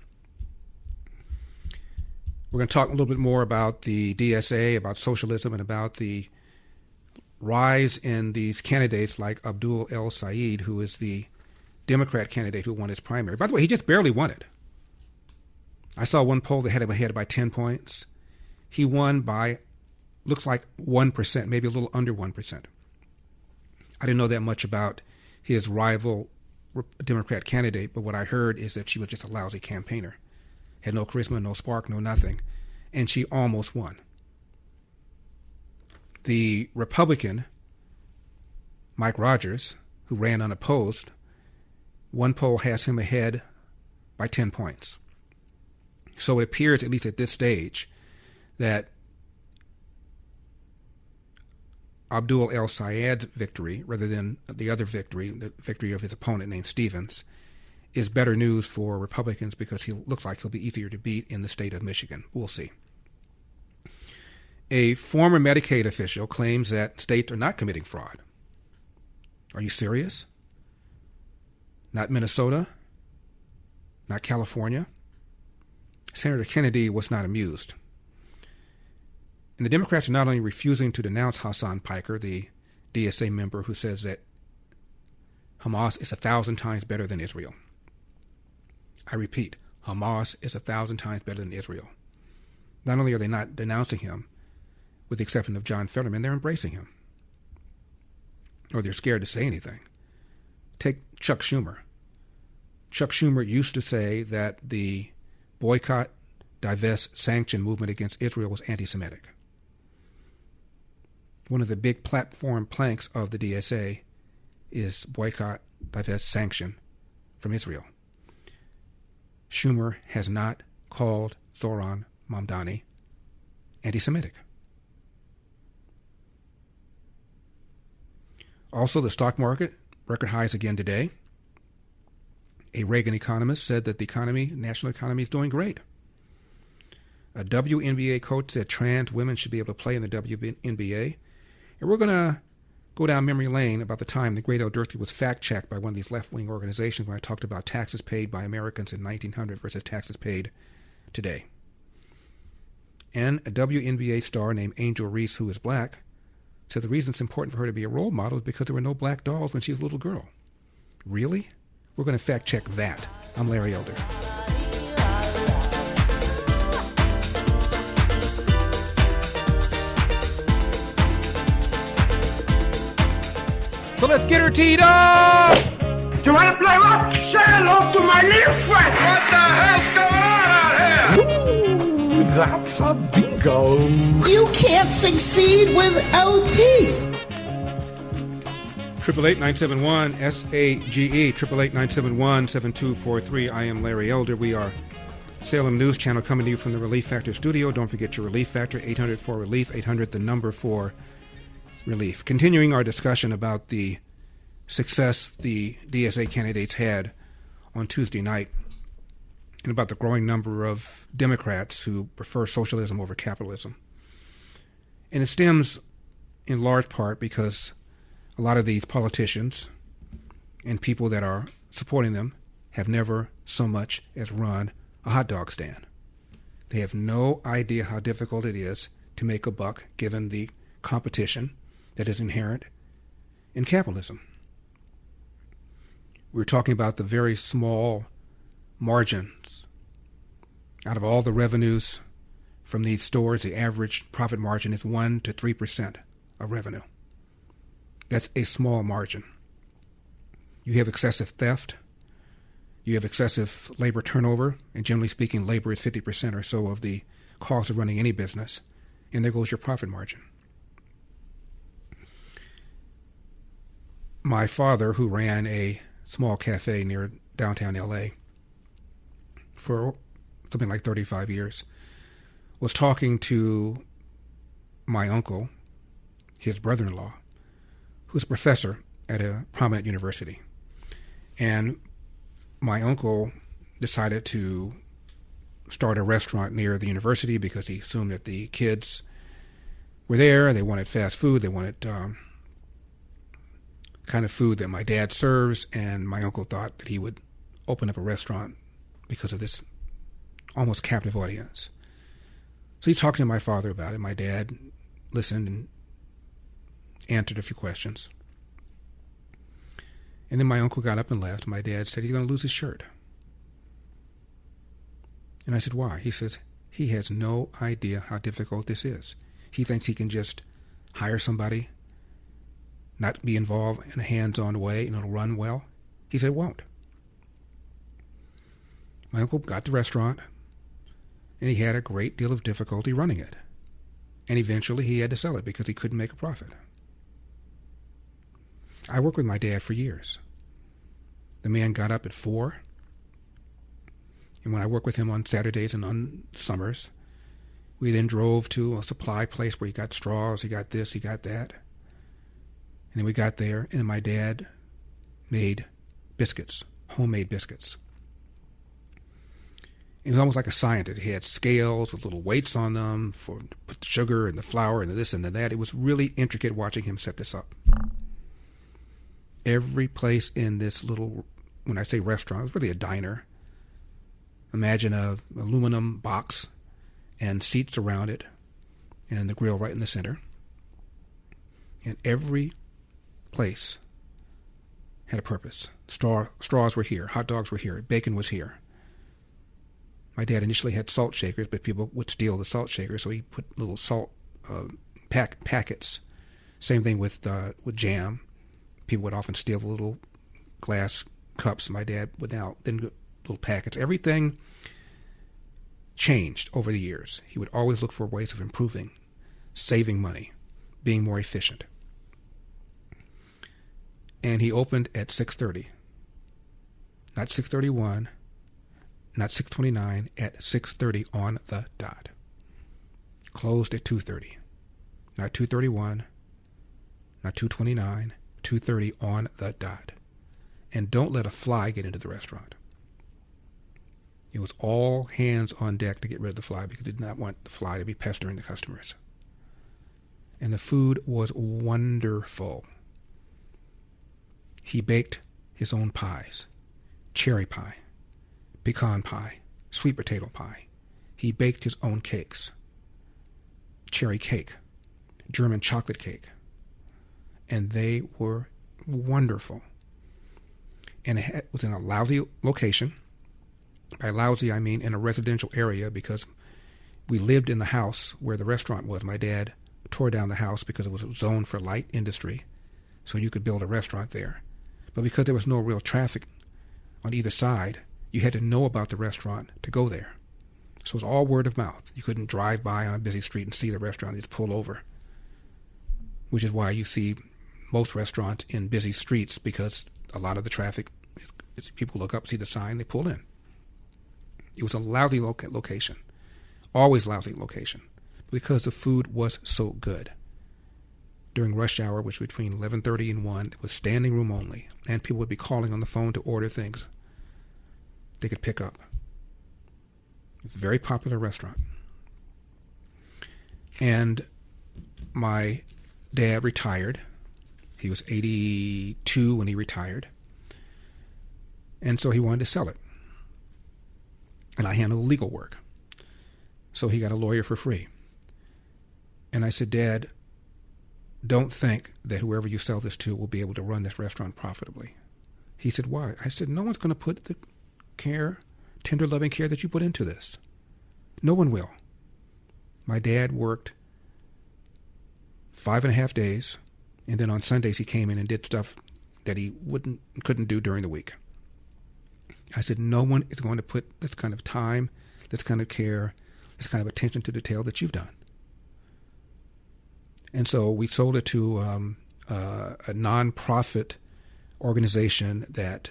We're going to talk a little bit more about the DSA, about socialism, and about the rise in these candidates like Abdul El-Sayed, who is the Democrat candidate who won his primary. By the way, he just barely won it. I saw one poll that had him ahead by 10 points. He won by, looks like 1%, maybe a little under 1%. I didn't know that much about his rival Democrat candidate, but what I heard is that she was just a lousy campaigner. Had no charisma, no spark, no nothing. And she almost won. The Republican, Mike Rogers, who ran unopposed, one poll has him ahead by 10 points. So it appears, at least at this stage, that Abdul El-Sayed's victory, rather than the other victory, the victory of his opponent named Stevens, is better news for Republicans because he looks like he'll be easier to beat in the state of Michigan. We'll see. A former Medicaid official claims that states are not committing fraud. Are you serious? Not Minnesota? Not California? Senator Kennedy was not amused. And the Democrats are not only refusing to denounce Hasan Piker, the DSA member who says that Hamas is 1,000 times better than Israel. I repeat, Hamas is 1,000 times better than Israel. Not only are they not denouncing him, with the exception of John Fetterman, they're embracing him. Or they're scared to say anything. Take Chuck Schumer. Chuck Schumer used to say that the boycott, divest, sanction movement against Israel was anti-Semitic. One of the big platform planks of the DSA is boycott, divest, sanction from Israel. Schumer has not called Zohran Mamdani anti-Semitic. Also, the stock market, record highs again today. A Reagan economist said that the economy, national economy, is doing great. A WNBA coach said trans women should be able to play in the WNBA. And we're going to go down memory lane about the time the great Durkee was fact-checked by one of these left-wing organizations when I talked about taxes paid by Americans in 1900 versus taxes paid today. And a WNBA star named Angel Reese, who is black, said the reason it's important for her to be a role model is because there were no black dolls when she was a little girl. Really? We're going to fact-check that. I'm Larry Elder. So let's get her teed up! Do you want to play what? Say hello to my little friend! What the hell's going on out here? Ooh, that's a bingo. You can't succeed without teeth. 888-971-SAGE, 888-971-7243. I am Larry Elder. We are Salem News Channel coming to you from the Relief Factor studio. Don't forget your Relief Factor, 800-4RELIEF, 800 the number 4 relief. Continuing our discussion about the success the DSA candidates had on Tuesday night and about the growing number of Democrats who prefer socialism over capitalism. And it stems in large part because a lot of these politicians and people that are supporting them have never so much as run a hot dog stand. They have no idea how difficult it is to make a buck given the competition that is inherent in capitalism. We're talking about the very small margins. Out of all the revenues from these stores, the average profit margin is 1% to 3% of revenue. That's a small margin. You have excessive theft. You have excessive labor turnover. And generally speaking, labor is 50% or so of the cost of running any business. And there goes your profit margin. My father, who ran a small cafe near downtown L.A. for something like 35 years, was talking to my uncle, his brother-in-law, who's a professor at a prominent university. And my uncle decided to start a restaurant near the university because he assumed that the kids were there, they wanted fast food, they wanted kind of food that my dad serves, and my uncle thought that he would open up a restaurant because of this almost captive audience. So he talked to my father about it. My dad listened and answered a few questions. And then my uncle got up and left. My dad said he's going to lose his shirt. And I said, why? He says, he has no idea how difficult this is. He thinks he can just hire somebody, not be involved in a hands-on way, and it'll run well. He said it won't. My uncle got the restaurant, and he had a great deal of difficulty running it. And eventually he had to sell it because he couldn't make a profit. I worked with my dad for years. The man got up at 4, and when I worked with him on Saturdays and on summers, we then drove to a supply place where he got straws, he got this, he got that. And then we got there, and my dad made biscuits, homemade biscuits. It was almost like a scientist. He had scales with little weights on them for put the sugar and the flour and the this and the that. It was really intricate watching him set this up. Every place in this little, when I say restaurant, it was really a diner. Imagine an aluminum box and seats around it and the grill right in the center. And every place had a purpose. Straws were here. Hot dogs were here. Bacon was here. My dad initially had salt shakers, but people would steal the salt shakers, so he put little salt packets. Same thing with jam. People would often steal the little glass cups. My dad would then get little packets. Everything changed over the years. He would always look for ways of improving, saving money, being more efficient. And he opened at 6:30. Not 6:31, not 6:29, at 6:30 on the dot. Closed at 2:30. Not 2:31, not 2:29, 2:30 on the dot. And don't let a fly get into the restaurant. It was all hands on deck to get rid of the fly because he did not want the fly to be pestering the customers. And the food was wonderful. He baked his own pies. Cherry pie, pecan pie, sweet potato pie. He baked his own cakes. Cherry cake, German chocolate cake. And they were wonderful. And it was in a lousy location. By lousy, I mean in a residential area, because we lived in the house where the restaurant was. My dad tore down the house because it was zoned for light industry, so you could build a restaurant there. But because there was no real traffic on either side, you had to know about the restaurant to go there. So it was all word of mouth. You couldn't drive by on a busy street and see the restaurant. You just pull over, which is why you see most restaurants in busy streets, because a lot of the traffic, people look up, see the sign, they pull in. It was a lousy location, always lousy location, because the food was so good. During rush hour, which was between 11:30 and 1, it was standing room only, and people would be calling on the phone to order things they could pick up. It was a very popular restaurant. And my dad retired. He was 82 when he retired. And so he wanted to sell it. And I handled the legal work. So he got a lawyer for free. And I said, Dad, don't think that whoever you sell this to will be able to run this restaurant profitably. He said, why? I said, no one's going to put the care, tender, loving care that you put into this. No one will. My dad worked 5.5 days, and then on Sundays he came in and did stuff that he couldn't do during the week. I said, no one is going to put this kind of time, this kind of care, this kind of attention to detail that you've done. And so we sold it to a non-profit organization that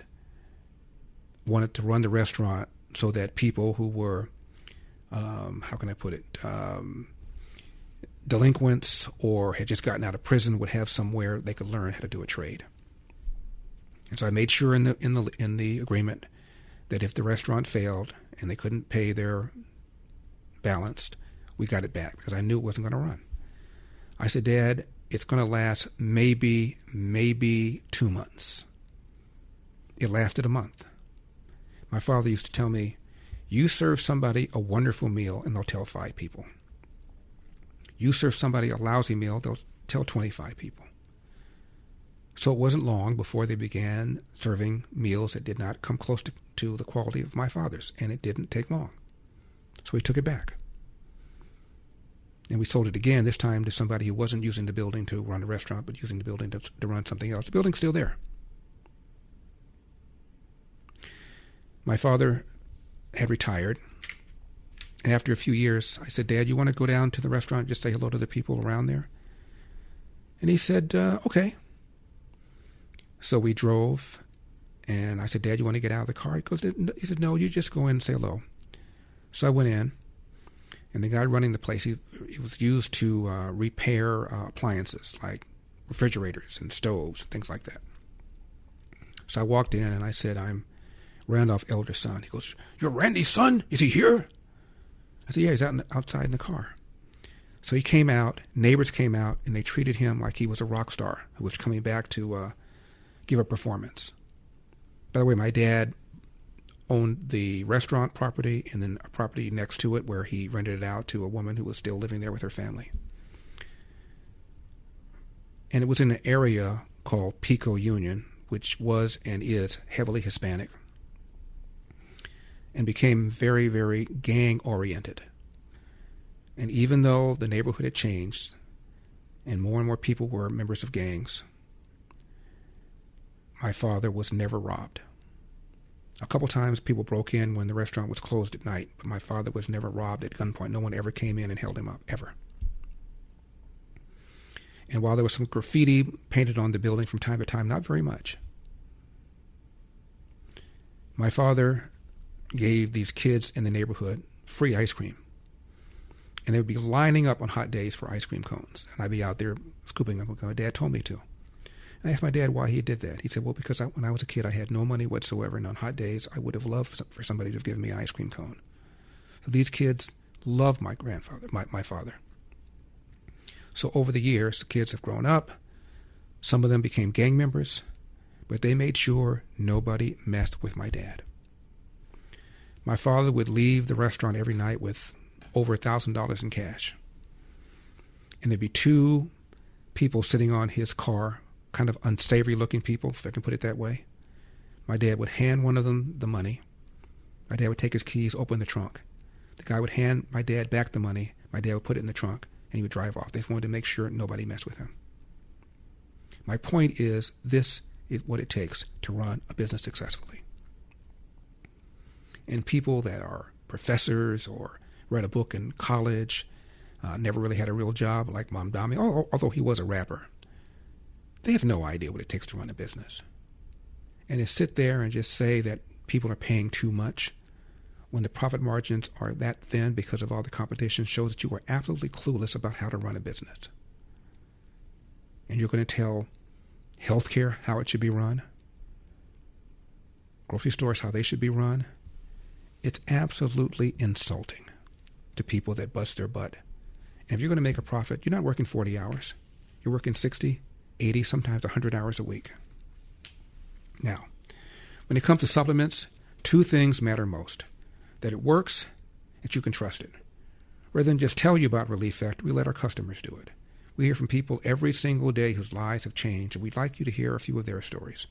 wanted to run the restaurant so that people who were, how can I put it, delinquents or had just gotten out of prison would have somewhere they could learn how to do a trade. And so I made sure in the agreement that if the restaurant failed and they couldn't pay their balance, we got it back, because I knew it wasn't going to run. I said, Dad, it's going to last maybe 2 months. It lasted a month. My father used to tell me, you serve somebody a wonderful meal and they'll tell 5 people. You serve somebody a lousy meal, they'll tell 25 people. So it wasn't long before they began serving meals that did not come close to the quality of my father's, and it didn't take long. So we took it back. And we sold it again, this time to somebody who wasn't using the building to run a restaurant, but using the building to run something else. The building's still there. My father had retired, and after a few years, I said, Dad, you want to go down to the restaurant and just say hello to the people around there? And he said, okay. So we drove, and I said, Dad, you want to get out of the car? He said, no, you just go in and say hello. So I went in, and the guy running the place, he was used to repair appliances like refrigerators and stoves and things like that. So I walked in, and I said, I'm Randolph's elder son. He goes, you're Randy's son? Is he here? I said, yeah, he's outside in the car. So he came out, neighbors came out, and they treated him like he was a rock star who was coming back to give a performance. By the way, my dad owned the restaurant property and then a property next to it where he rented it out to a woman who was still living there with her family. And it was in an area called Pico Union, which was and is heavily Hispanic, and became very, very gang-oriented. And even though the neighborhood had changed and more people were members of gangs, my father was never robbed. A couple times people broke in when the restaurant was closed at night, but my father was never robbed at gunpoint. No one ever came in and held him up, ever. And while there was some graffiti painted on the building from time to time, not very much, my father gave these kids in the neighborhood free ice cream. And they would be lining up on hot days for ice cream cones. And I'd be out there scooping them because my dad told me to. And I asked my dad why he did that. He said, well, because when I was a kid, I had no money whatsoever. And on hot days, I would have loved for somebody to have given me an ice cream cone. So these kids loved my grandfather, my father. So over the years, the kids have grown up. Some of them became gang members. But they made sure nobody messed with my dad. My father would leave the restaurant every night with over $1,000 in cash. And there'd be two people sitting on his car, kind of unsavory looking people, if I can put it that way. My dad would hand one of them the money. My dad would take his keys, open the trunk. The guy would hand my dad back the money. My dad would put it in the trunk, and he would drive off. They just wanted to make sure nobody messed with him. My point is, this is what it takes to run a business successfully. And people that are professors or read a book in college, never really had a real job, like Mamdani, although he was a rapper, they have no idea what it takes to run a business. And to sit there and just say that people are paying too much when the profit margins are that thin because of all the competition shows that you are absolutely clueless about how to run a business. And you're going to tell healthcare how it should be run, grocery stores how they should be run. It's absolutely insulting to people that bust their butt. And if you're going to make a profit, you're not working 40 hours. You're working 60, 80, sometimes 100 hours a week. Now, when it comes to supplements, two things matter most. That it works, that you can trust it. Rather than just tell you about Relief Factor, we let our customers do it. We hear from people every single day whose lives have changed, and we'd like you to hear a few of their stories.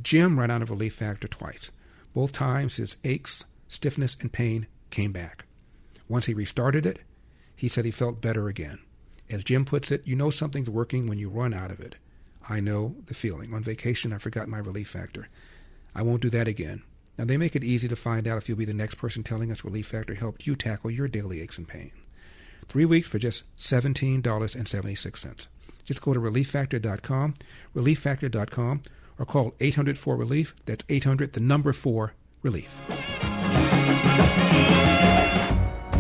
Jim ran out of Relief Factor twice. Both times his aches, stiffness, and pain came back. Once he restarted it, he said he felt better again. As Jim puts it, you know something's working when you run out of it. I know the feeling. On vacation, I forgot my Relief Factor. I won't do that again. Now, they make it easy to find out if you'll be the next person telling us Relief Factor helped you tackle your daily aches and pain. 3 weeks for just $17.76. Just go to relieffactor.com, relieffactor.com, or call 800-4-RELIEF. That's 800, the number 4-RELIEF.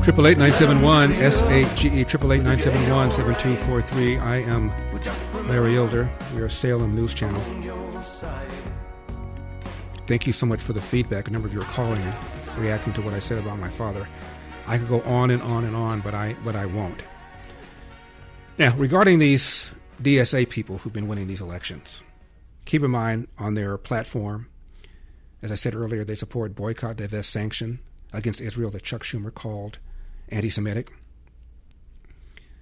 888-971-SHGE, 888-971-7243. I am Larry Elder. We are Salem News Channel. Thank you so much for the feedback. A number of you are calling and reacting to what I said about my father. I could go on and on and on, but I won't. Now, regarding these DSA people who've been winning these elections, keep in mind on their platform, as I said earlier, they support boycott, divest, sanction against Israel that Chuck Schumer called anti-Semitic.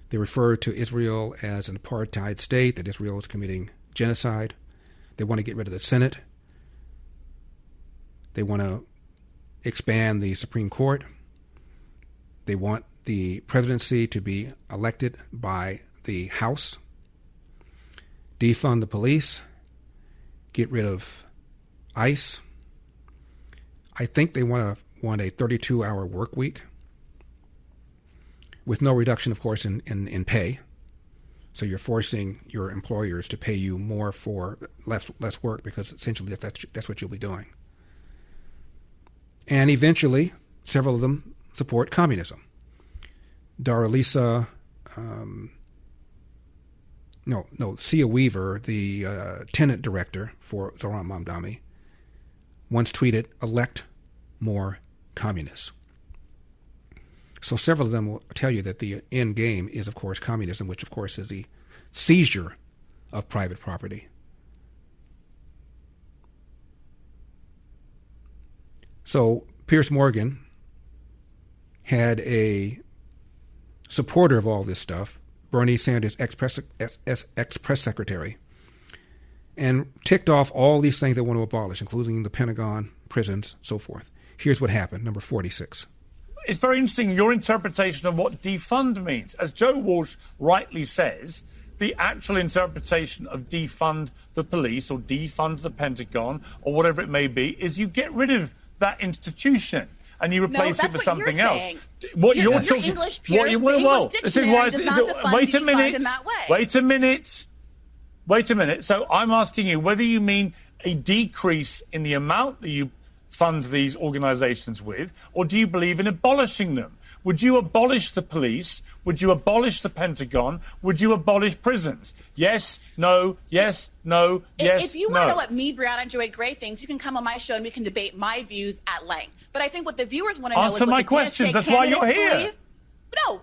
They refer to Israel as an apartheid state, that Israel is committing genocide. They want to get rid of the Senate. They want to expand the Supreme Court. They want the presidency to be elected by the House. Defund the police. Get rid of ICE. I think they want a 32-hour work week with no reduction, of course, in pay. So you're forcing your employers to pay you more for less work because essentially that's what you'll be doing. And eventually, several of them support communism. Sia Weaver, the tenant director for Zoran Mamdani, once tweeted, "Elect more communists." So several of them will tell you that the end game is, of course, communism, which, of course, is the seizure of private property. So Piers Morgan had a supporter of all this stuff, Bernie Sanders, ex-press secretary, and ticked off all these things they want to abolish, including the Pentagon, prisons, so forth. Here's what happened, number 46. It's very interesting, your interpretation of what defund means. As Joe Walsh rightly says, the actual interpretation of defund the police or defund the Pentagon or whatever it may be is you get rid of that institution and you replace it with something else. What you're talking, English, Piers, well, the this is why. Wait a minute. In that way. Wait a minute. So I'm asking you whether you mean a decrease in the amount that you fund these organisations with, or do you believe in abolishing them? Would you abolish the police? Would you abolish the Pentagon? Would you abolish prisons? Yes, no, yes, no, yes, If you want to know what me, Brianna Joy Gray thinks, you can come on my show and we can debate my views at length. But I think what the viewers want to know is answer what my the questions. DSA That's why you're candidates here. believe. No,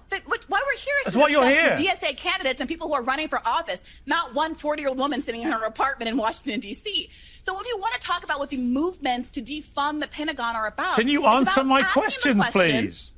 why we're here is That's to why you're discuss here. the DSA candidates and people who are running for office, not one 40-year-old woman sitting in her apartment in Washington, D.C. So if you want to talk about what the movements to defund the Pentagon are about... Can you answer my questions, please?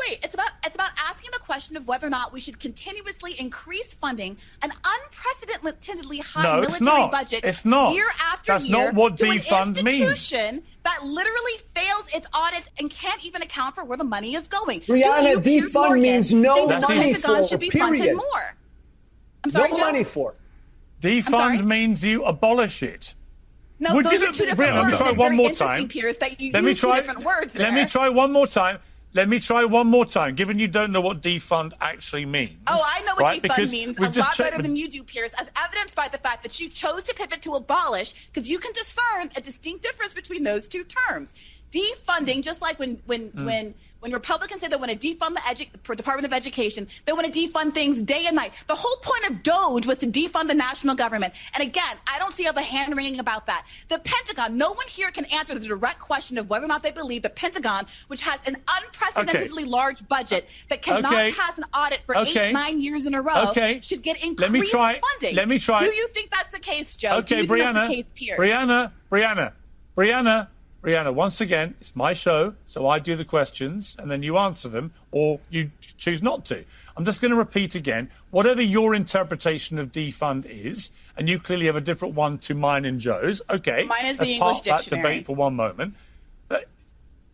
Wait, it's about asking the question of whether or not we should continuously increase funding an unprecedentedly high military budget year after That's year not what to defund an means. institution that literally fails its audits and can't even account for where the money is going. Brianna, Piers defund Morgan, means no think that money the Pentagon for, should be period. funded more? I'm sorry, no Joe? money for. Defund means you abolish it. No, Would those you are two different Let me words. try It's one very more interesting, time. Piers, that you Let me use try. two different words there. Let me try one more time. Let me try one more time, given you don't know what defund actually means. Oh, I know what right? defund Because means a we've just lot checked better than you do, Piers, as evidenced by the fact that you chose to pivot to abolish, because you can discern a distinct difference between those two terms. Defunding, just like when Republicans say they want to defund the Department of Education, they want to defund things day and night. The whole point of DOGE was to defund the national government. And again, I don't see all the hand-wringing about that. The Pentagon, no one here can answer the direct question of whether or not they believe the Pentagon, which has an unprecedentedly large budget that cannot pass an audit for 8-9 years in a row, should get increased funding. Let me try. Do you think that's the case, Joe? Okay, Do you think Brianna. that's the case, Piers? Brianna, once again, it's my show, so I do the questions, and then you answer them, or you choose not to. I'm just going to repeat again, whatever your interpretation of defund is, and you clearly have a different one to mine and Joe's, okay, mine is as the part English of that dictionary. debate for one moment.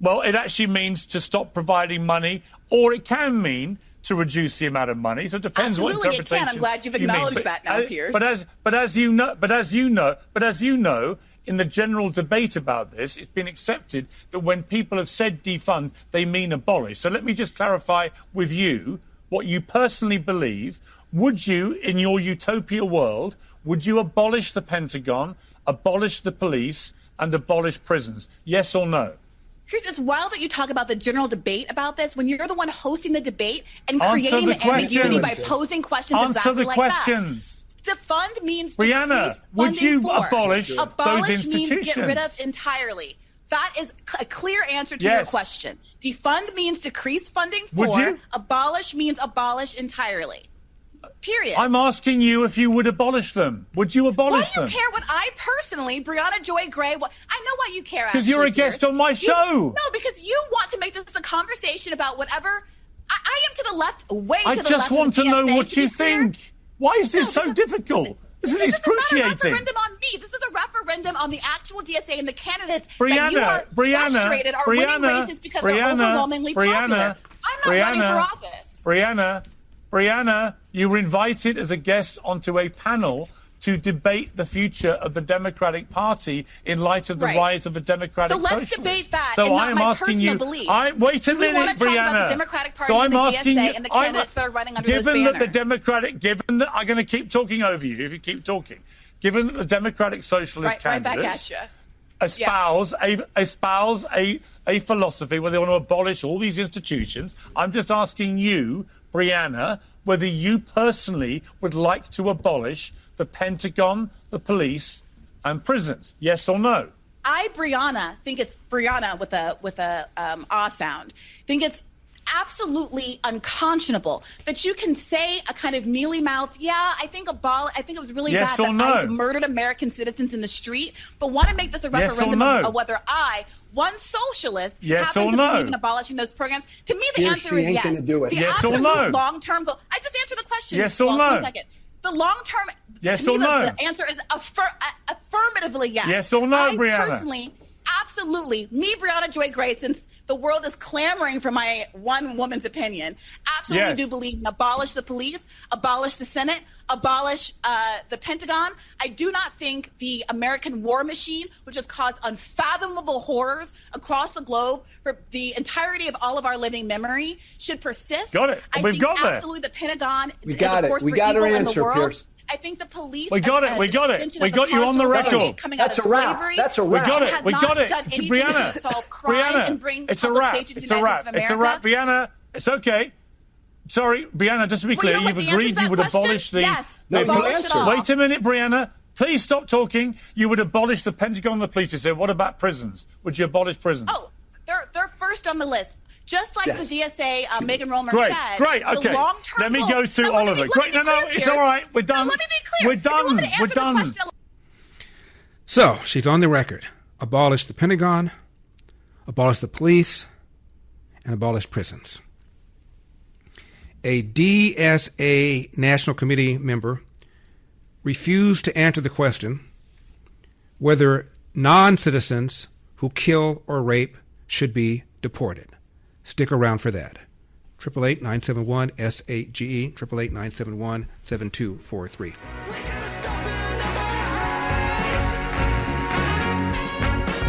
Well, it actually means to stop providing money, or it can mean to reduce the amount of money. So it depends what Absolutely, interpretation it can. I'm glad you've you mean. acknowledged that now, Piers. But as you know, in the general debate about this, it's been accepted that when people have said defund, they mean abolish. So let me just clarify with you what you personally believe. Would you, in your utopia world, would you abolish the Pentagon, abolish the police, and abolish prisons? Yes or no? Piers, it's wild that you talk about the general debate about this when you're the one hosting the debate and Answer creating the the ambiguity by questions. posing questions Answer exactly the like questions. that. Defund means Brianna, decrease would you funding for. abolish those institutions? Means get rid of entirely. That is a clear answer to your Yes. question. Defund means decrease funding Would for. you? Abolish means abolish entirely. Period. I'm asking you if you would abolish them. Would you abolish Why do them? you care what I personally, Brianna Joy Gray, I know why you care, Because you're a actually, guest Piers. on my show. No, because you want to make this a conversation about whatever. I am to the left, way to I the left. just want to of the know DSA, what to be you clear. think. Why is this so difficult? This is This is not a excruciating. referendum on me. This is a referendum on the actual DSA and the candidates that Brianna, you are frustrated are winning races because they're overwhelmingly popular. I'm not running for office. Brianna, you were invited as a guest onto a panel to debate the future of the Democratic Party in light of the Right. rise of the Democratic So let's Socialists. debate that So and not I am my asking you. personal beliefs. Wait a Do we wanna minute, talk Brianna. about the Democratic Party so and I'm the asking DSA you. and the candidates that are running under given those that the banners? given that I'm going to keep talking over you if you keep talking. Given that the Democratic Socialist Right back candidates at you. espouse a philosophy where they want to abolish all these institutions. I'm just asking you, Brianna, whether you personally would like to abolish the Pentagon, the police, and prisons. Yes or no? I, Brianna, think it's Brianna with a ah sound. Think it's absolutely unconscionable that you can say a kind of mealy mouth, I think it was really Yes bad or that no? ICE murdered American citizens in the street, but want to make this a Yes or referendum no? of whether one socialist Yes happen or to no? believe in abolishing those programs. To me, the Yes, answer she is ain't yes. gonna do it. The Yes or absolute no? long-term goal. I just answered the question. Yes or Well, no? 1 second. The long-term. Yes to me, or no? The answer is affirmatively yes. Yes or no, I Brianna? personally, absolutely, me, Brianna Joy Gray, since The world is clamoring for my one woman's opinion. Absolutely Yes. do believe in abolish the police, abolish the Senate, abolish the Pentagon. I do not think the American war machine, which has caused unfathomable horrors across the globe for the entirety of all of our living memory, should persist. Got it. I We've think got there. absolutely the Pentagon We is got a it. force We for got evil our in the answer, world. Piers. I think the police. We got it. We got it. We got you on the record. That's a wrap. That's a We wrap. got it. Has We not got it. done anything Brianna. to solve crime and bring it's a public wrap. safety to the It's a United wrap. States of It's a wrap. America. Brianna, it's okay. Sorry, Brianna, just to be Well, you clear, know you've what the agreed answer to you would that question? abolish the... Yes. the Abolish it all. Wait a minute, Brianna. Please stop talking. You would abolish the Pentagon and the police. You said, what about prisons? Would you abolish prisons? Oh, they're first on the list. Just like Yes. the DSA, Megan Romer Great, said. great, the okay. long-term Let me goals- go through Now, all let of me it. be- Great, let me no, be clear, it's Piers. all right. We're done. No, let me be clear. We're If you want done. me to answer We're the done. question- So she's on the record. Abolish the Pentagon, abolish the police, and abolish prisons. A DSA National Committee member refused to answer the question whether non-citizens who kill or rape should be deported. Stick around for that. 888-971-SAGE, 888-971-7243.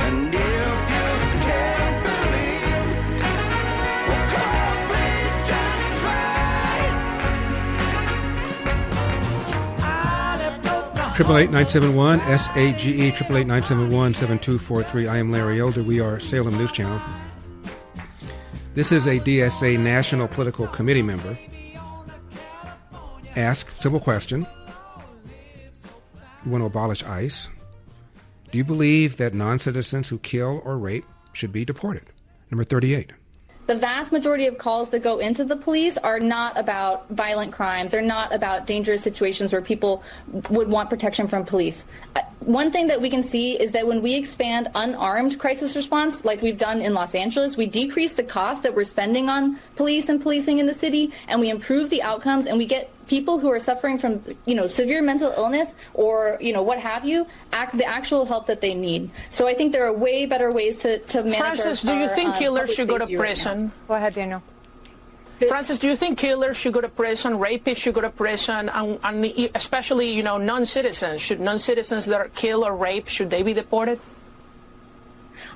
And if you can't believe, well, come on, please just try. 888-971-SAGE, 888-971-7243. I am Larry Elder. We are Salem News Channel. This is a DSA National Political Committee member. Ask simple question. You want to abolish ICE? Do you believe that non-citizens who kill or rape should be deported? Number 38. The vast majority of calls that go into the police are not about violent crime. They're not about dangerous situations where people would want protection from police. One thing that we can see is that when we expand unarmed crisis response, like we've done in Los Angeles, we decrease the cost that we're spending on police and policing in the city, and we improve the outcomes, and we get people who are suffering from, severe mental illness or, what have you, the actual help that they need. So I think there are way better ways to manage Francis, our, do you think killers public should go to safety right prison? now. Go ahead, Daniel. Francis, do you think killers should go to prison, rapists should go to prison, and especially, non-citizens? Should non-citizens that are killed or raped, should they be deported?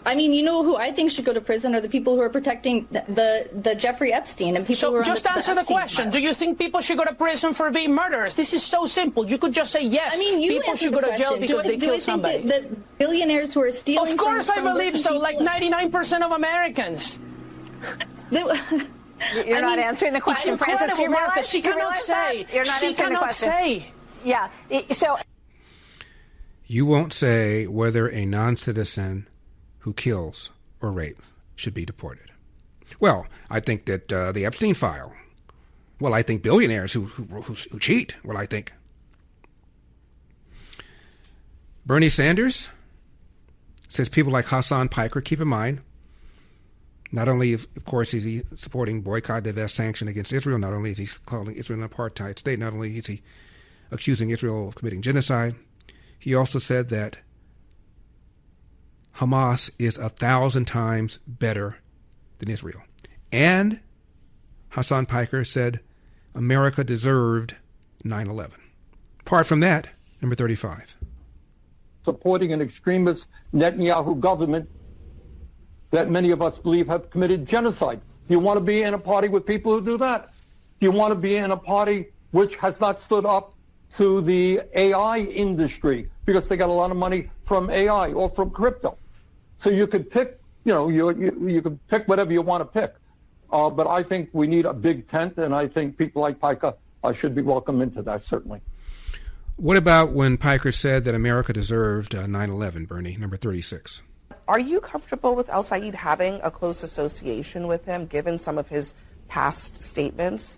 I mean, you know who I think should go to prison are the people who are protecting the Jeffrey Epstein and people who are just answer the question. Do you think people should go to prison for being murderers? This is so simple. You could just say yes. I mean, people should go to jail because they killed somebody. That billionaires who are stealing. Of course, from I believe so. people- Like 99% of Americans. You're not answering the question, it's Francis. Do you incredible, Martha. realize, She do you cannot realize say. that? You're not She answering the cannot question. say. Yeah. So You won't say whether a non-citizen who kills or rapes should be deported. Well, I think that the Epstein file. Well, I think billionaires who cheat. Well, I think Bernie Sanders says people like Hasan Piker. Keep in mind, not only, of course, is he supporting boycott, divest, sanction against Israel. Not only is he calling Israel an apartheid state. Not only is he accusing Israel of committing genocide. He also said that Hamas is 1,000 times better than Israel. And Hasan Piker said America deserved 9/11. Apart from that, number 35. Supporting an extremist Netanyahu government that many of us believe have committed genocide. Do you want to be in a party with people who do that? Do you want to be in a party which has not stood up to the AI industry because they got a lot of money from AI or from crypto? So you could pick, you could pick whatever you want to pick. But I think we need a big tent, and I think people like Piker should be welcome into that, certainly. What about when Piker said that America deserved 9/11, Bernie, number 36? Are you comfortable with El-Sayed having a close association with him, given some of his past statements?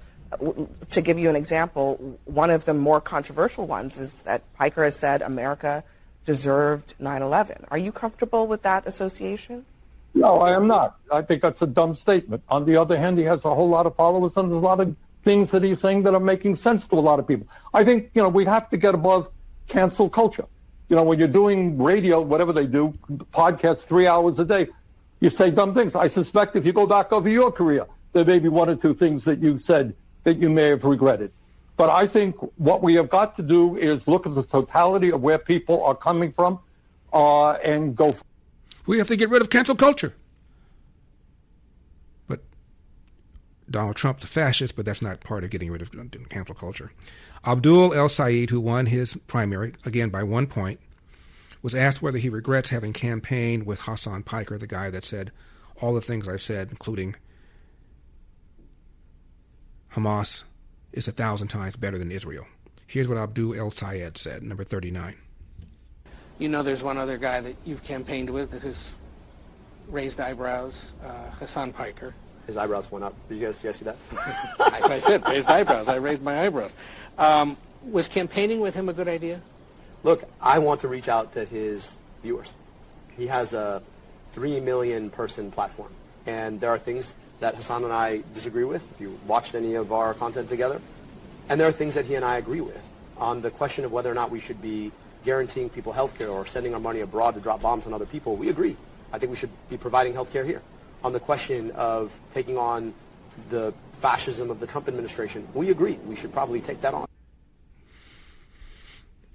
To give you an example, one of the more controversial ones is that Piker has said America deserved 9/11. Are you comfortable with that association? No, I am not. I think that's a dumb statement. On the other hand, he has a whole lot of followers, and there's a lot of things that he's saying that are making sense to a lot of people. I think, we have to get above cancel culture. When you're doing radio, whatever they do, podcasts 3 hours a day, You say dumb things. I suspect if you go back over your career, there may be one or two things that you said that you may have regretted. But I think what we have got to do is look at the totality of where people are coming from and go. We have to get rid of cancel culture. But Donald Trump's a fascist, but that's not part of getting rid of cancel culture. Abdul El-Sayed, who won his primary, again by 1 point, was asked whether he regrets having campaigned with Hasan Piker, the guy that said all the things I've said, including Hamas is 1,000 times better than Israel. Here's what Abdul El-Sayed said, number 39. You know there's one other guy that you've campaigned with who's raised eyebrows, Hasan Piker. His eyebrows went up. Did you guys see that? As I said, raised eyebrows. I raised my eyebrows. Was campaigning with him a good idea? Look, I want to reach out to his viewers. He has a 3 million person platform, and there are things that Hasan and I disagree with, if you watched any of our content together, and there are things that he and I agree with. On the question of whether or not we should be guaranteeing people health care or sending our money abroad to drop bombs on other people, we agree. I think we should be providing health care here. On the question of taking on the fascism of the Trump administration, we agree. We should probably take that on.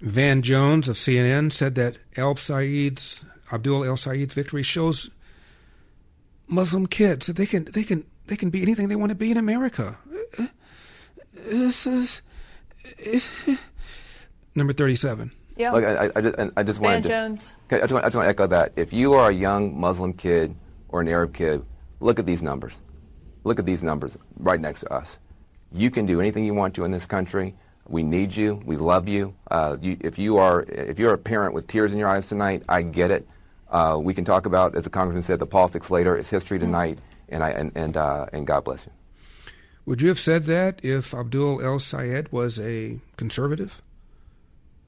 Van Jones of CNN said that Abdul El-Sayed's victory shows Muslim kids that they can be anything they want to be in America. This is number 37. Yeah. Look, I just want to echo that. If you are a young Muslim kid or an Arab kid, look at these numbers. Look at these numbers right next to us. You can do anything you want to in this country. We need you. We love you. If you're a parent with tears in your eyes tonight, I get it. We can talk about, as the congressman said, the politics later. It's history tonight, and God bless you. Would you have said that if Abdul El-Sayed was a conservative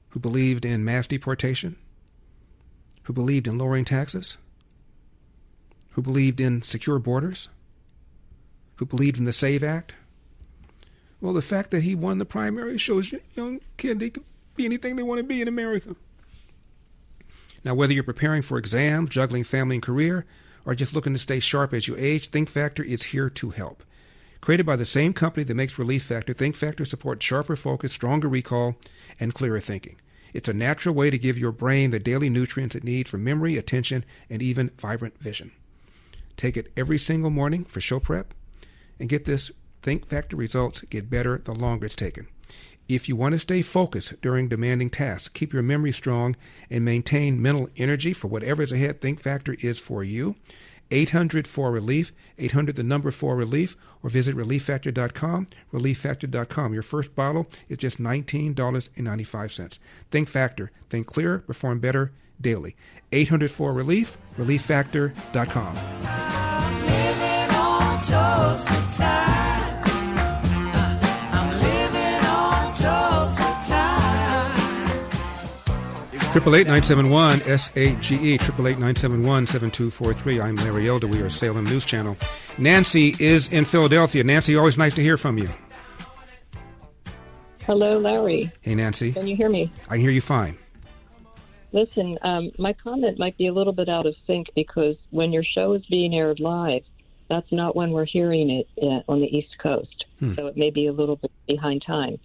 who believed in mass deportation, who believed in lowering taxes, who believed in secure borders, who believed in the SAVE Act? Well, the fact that he won the primary shows young kid they can be anything they want to be in America. Now, whether you're preparing for exams, juggling family and career, or just looking to stay sharp as you age, Think Factor is here to help. Created by the same company that makes Relief Factor, Think Factor supports sharper focus, stronger recall, and clearer thinking. It's a natural way to give your brain the daily nutrients it needs for memory, attention, and even vibrant vision. Take it every single morning for show prep, and get this, Think Factor results get better the longer it's taken. If you want to stay focused during demanding tasks, keep your memory strong, and maintain mental energy for whatever is ahead, Think Factor is for you. 800-4RELIEF, 800-4RELIEF, or visit ReliefFactor.com, ReliefFactor.com. Your first bottle is just $19.95. Think Factor. Think clearer, perform better daily. 800-4RELIEF, ReliefFactor.com. I'm living on toast time. 888-971-SAGE, 888-971-7243. I'm Larry Elder. We are Salem News Channel. Nancy is in Philadelphia. Nancy, always nice to hear from you. Hello, Larry. Hey, Nancy. Can you hear me? I hear you fine. Listen, my comment might be a little bit out of sync because when your show is being aired live, that's not when we're hearing it on the East Coast. So it may be a little bit behind time.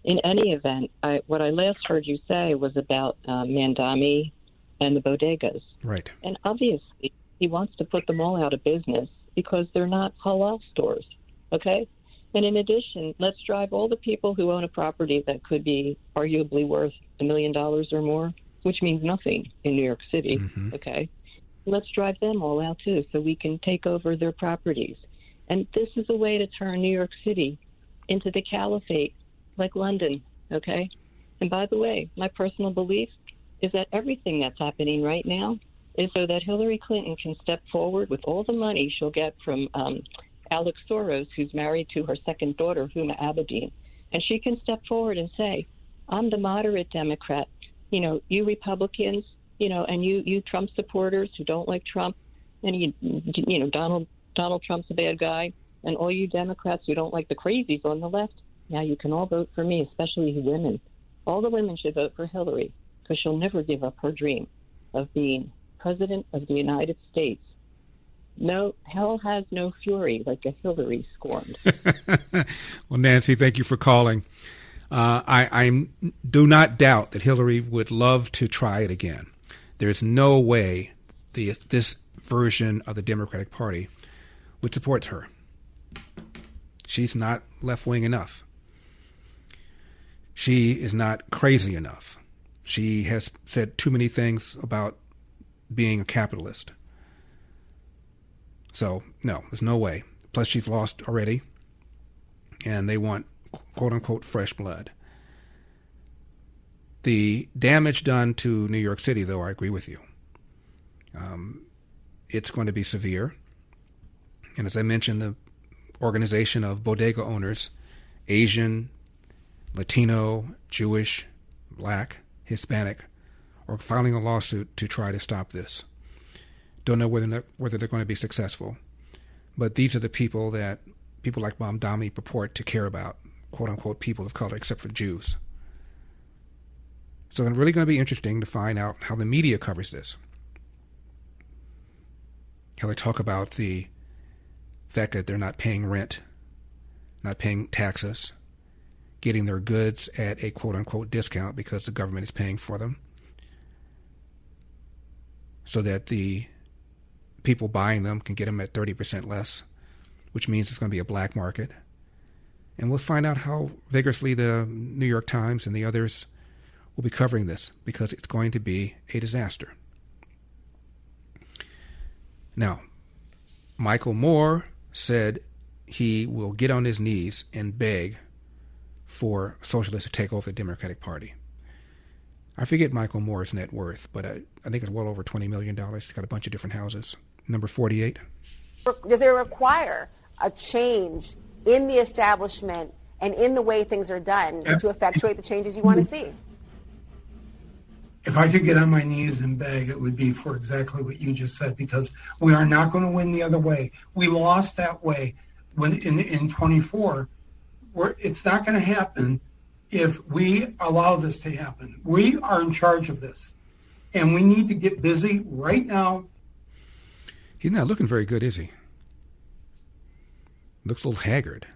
In any event, what I last heard you say was about Mandami and the bodegas. Right. And obviously, he wants to put them all out of business because they're not halal stores, okay? And in addition, let's drive all the people who own a property that could be arguably worth $1 million or more, which means nothing in New York City, okay? Let's drive them all out, too, so we can take over their properties. And this is a way to turn New York City into the caliphate, like London, okay? And by the way, my personal belief is that everything that's happening right now is so that Hillary Clinton can step forward with all the money she'll get from Alex Soros, who's married to her second daughter, Huma Abedin. And she can step forward and say, I'm the moderate Democrat. You know, you Republicans, you know, and you Trump supporters who don't like Trump, and you know, Donald Trump's a bad guy, and all you Democrats who don't like the crazies on the left, now you can all vote for me, especially women. All the women should vote for Hillary because she'll never give up her dream of being president of the United States. No, hell has no fury like a Hillary scorned. Well, Nancy, thank you for calling. I do not doubt that Hillary would love to try it again. There's no way this version of the Democratic Party would support her. She's not left-wing enough. She is not crazy enough. She has said too many things about being a capitalist. So, no, there's no way. Plus, she's lost already, and they want, quote-unquote, fresh blood. The damage done to New York City, though, I agree with you. It's going to be severe. And as I mentioned, the organization of bodega owners, Asian, Latino, Jewish, Black, Hispanic, are filing a lawsuit to try to stop this. Don't know whether they're going to be successful. But these are the people that people like Mamdani purport to care about, quote-unquote, people of color, except for Jews. So it's really going to be interesting to find out how the media covers this. How they talk about the fact that they're not paying rent, not paying taxes, getting their goods at a quote-unquote discount because the government is paying for them, so that the people buying them can get them at 30% less, which means it's going to be a black market. And we'll find out how vigorously the New York Times and the others will be covering this, because it's going to be a disaster. Now, Michael Moore said he will get on his knees and beg for socialists to take over the Democratic Party. I forget Michael Moore's net worth, but I think it's well over $20 million. He's got a bunch of different houses. Number 48. Does it require a change in the establishment and in the way things are done to effectuate the changes you want to see? If I could get on my knees and beg, it would be for exactly what you just said, because we are not going to win the other way. We lost that way when in 24. It's not going to happen if we allow this to happen. We are in charge of this, and we need to get busy right now. He's not looking very good, is he? Looks a little haggard.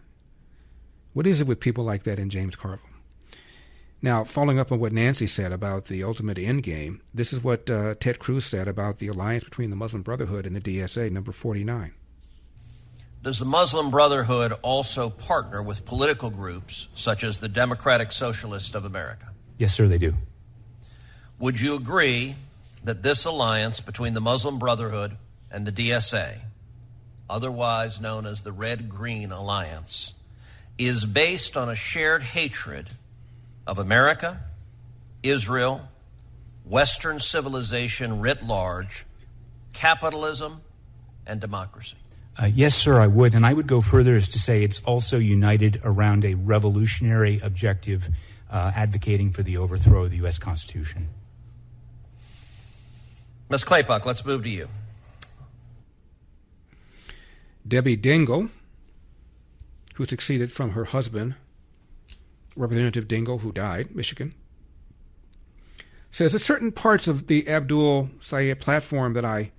What is it with people like that in James Carville? Now, following up on what Nancy said about the ultimate end game, this is what Ted Cruz said about the alliance between the Muslim Brotherhood and the DSA, number 49. Does the Muslim Brotherhood also partner with political groups such as the Democratic Socialists of America? Yes, sir, they do. Would you agree that this alliance between the Muslim Brotherhood and the DSA, otherwise known as the Red-Green Alliance, is based on a shared hatred of America, Israel, Western civilization writ large, capitalism, and democracy? Yes, sir, I would. And I would go further as to say it's also united around a revolutionary objective advocating for the overthrow of the U.S. Constitution. Ms. Claypuck, let's move to you. Debbie Dingell, who succeeded from her husband, Representative Dingell, who died, Michigan, says there's certain parts of the Abdul El-Sayed platform that I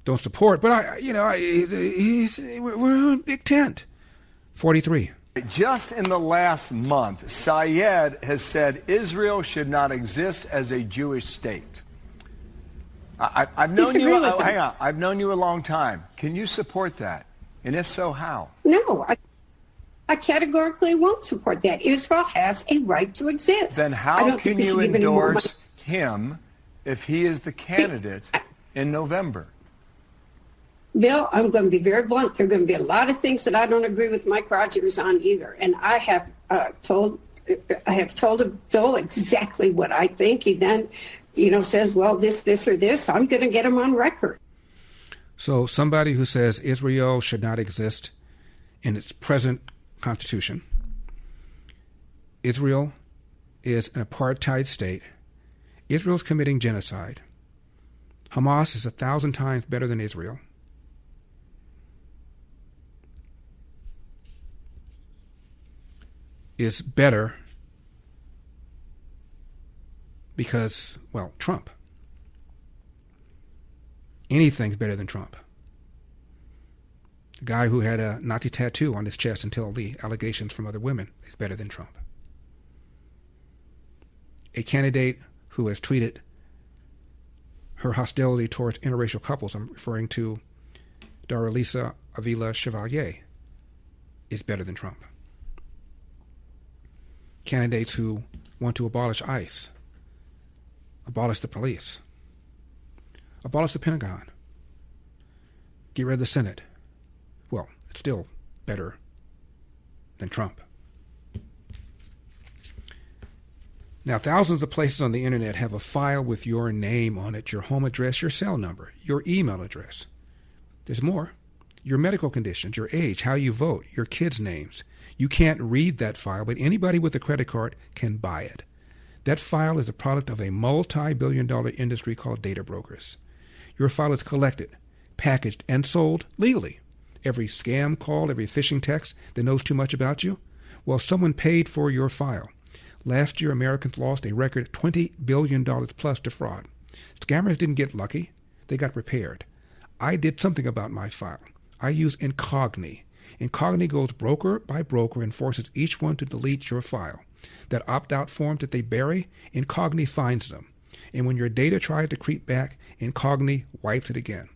don't support, but we're on big tent. 43. Just in the last month, Sayed has said Israel should not exist as a Jewish state. I've known you. Hang on, I've known you a long time. Can you support that? And if so, how? No, I categorically won't support that. Israel has a right to exist. Then how can you endorse him if he is the candidate in November? Bill, I'm going to be very blunt. There are going to be a lot of things that I don't agree with Mike Rogers on either. And I have told Bill exactly what I think. He then, says, well, this, or this. I'm going to get him on record. So somebody who says Israel should not exist in its present constitution. Israel is an apartheid state. Israel's committing genocide. Hamas is 1,000 times better than Israel. Is better because, well, Trump. Anything's better than Trump. A guy who had a Nazi tattoo on his chest until the allegations from other women is better than Trump. A candidate who has tweeted her hostility towards interracial couples, I'm referring to Daralisa Avila Chevalier, is better than Trump. Candidates who want to abolish ICE, abolish the police, abolish the Pentagon, get rid of the Senate. Well, it's still better than Trump. Now, thousands of places on the internet have a file with your name on it, your home address, your cell number, your email address. There's more. Your medical conditions, your age, how you vote, your kids' names. You can't read that file, but anybody with a credit card can buy it. That file is a product of a multi-billion-dollar industry called data brokers. Your file is collected, packaged, and sold legally. Every scam call, every phishing text that knows too much about you, well, someone paid for your file. Last year, Americans lost a record $20 billion plus to fraud. Scammers didn't get lucky. They got prepared. I did something about my file. I use Incogni. Incogni goes broker by broker and forces each one to delete your file. That opt-out form that they bury, Incogni finds them. And when your data tries to creep back, Incogni wipes it again.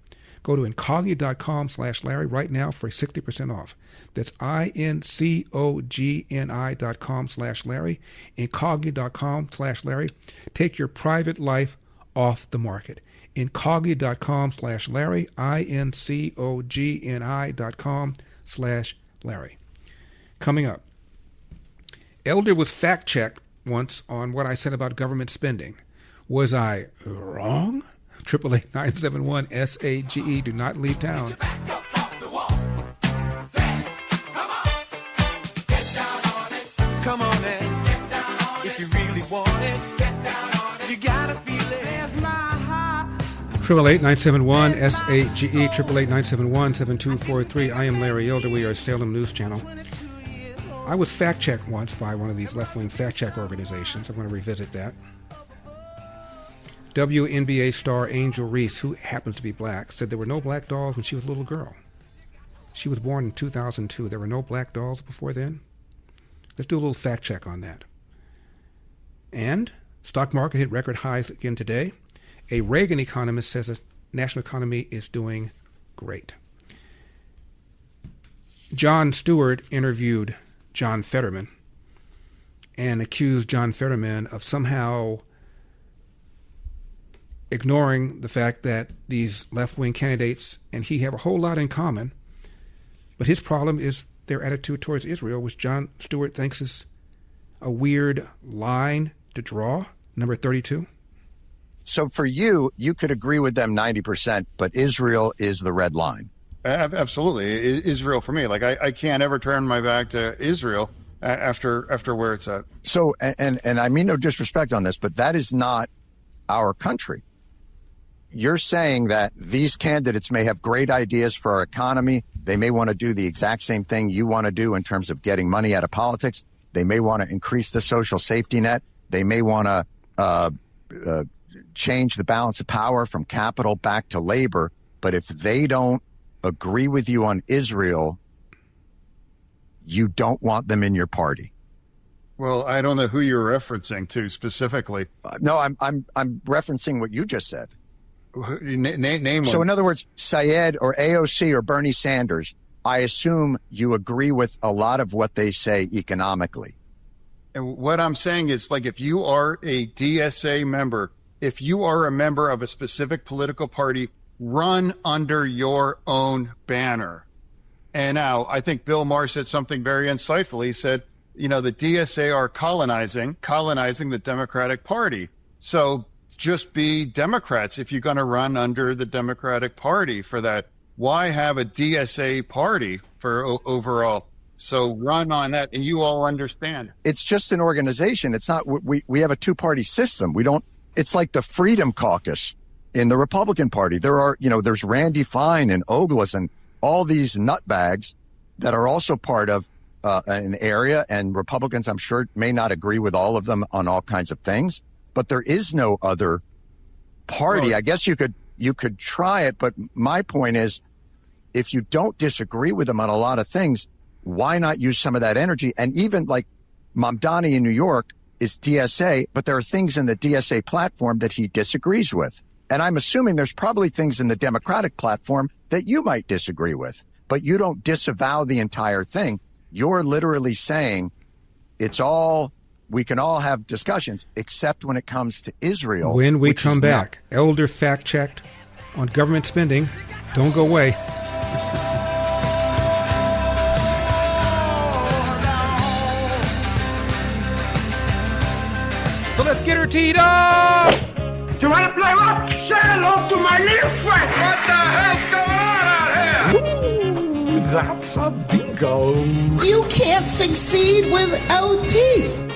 Go to incogni.com/Larry right now for 60% off. That's incogni.com/Larry, incogni.com/Larry. Take your private life off the market. Incogni.com/Larry, incogni.com/Larry. Coming up, Elder was fact-checked once on what I said about government spending. Was I wrong? 888-971-SAGE. Do not leave town. Come on in. If you really want it, you gotta feel it. 888-971-SAGE, 888-971-7243. I am Larry Elder. We are Salem News Channel. I was fact-checked once by one of these left-wing fact-check organizations. I'm going to revisit that. WNBA star Angel Reese, who happens to be black, said there were no black dolls when she was a little girl. She was born in 2002. There were no black dolls before then. Let's do a little fact check on that. And stock market hit record highs again today. A Reagan economist says the national economy is doing great. Jon Stewart interviewed John Fetterman and accused John Fetterman of somehow ignoring the fact that these left-wing candidates and he have a whole lot in common, but his problem is their attitude towards Israel, which Jon Stewart thinks is a weird line to draw, number 32. So for you, you could agree with them 90%, but Israel is the red line. Absolutely. Israel for me. Like, I can't ever turn my back to Israel after where it's at. So, and I mean no disrespect on this, but that is not our country. You're saying that these candidates may have great ideas for our economy. They may want to do the exact same thing you want to do in terms of getting money out of politics. They may want to increase the social safety net. They may want to change the balance of power from capital back to labor. But if they don't agree with you on Israel, you don't want them in your party. Well, I don't know who you're referencing to specifically. No, I'm referencing what you just said. Name so, one. in other words, Syed or AOC or Bernie Sanders, I assume you agree with a lot of what they say economically. And what I'm saying is, like, if you are a DSA member, if you are a member of a specific political party, run under your own banner. And now, I think Bill Maher said something very insightful. He said, you know, the DSA are colonizing the Democratic Party. So just be Democrats if you're going to run under the Democratic Party for that. Why have a DSA party for overall? So run on that, and you all understand. It's just an organization. It's not. We have a two-party system. We don't. It's like the Freedom Caucus in the Republican Party. There's Randy Fine and Ogles and all these nutbags that are also part of an area, and Republicans, I'm sure, may not agree with all of them on all kinds of things. But there is no other party. Well, I guess you could try it, but my point is, if you don't disagree with him on a lot of things, why not use some of that energy? And even like Mamdani in New York is DSA, but there are things in the DSA platform that he disagrees with. And I'm assuming there's probably things in the Democratic platform that you might disagree with, but you don't disavow the entire thing. You're literally saying we can all have discussions, except when it comes to Israel. When we come back, Elder fact-checked on government spending. Don't go away. So let's get her teed up! You want to play rock? Say hello to my little friend! What the hell's going on out here? Ooh, that's a bingo. You can't succeed without teeth.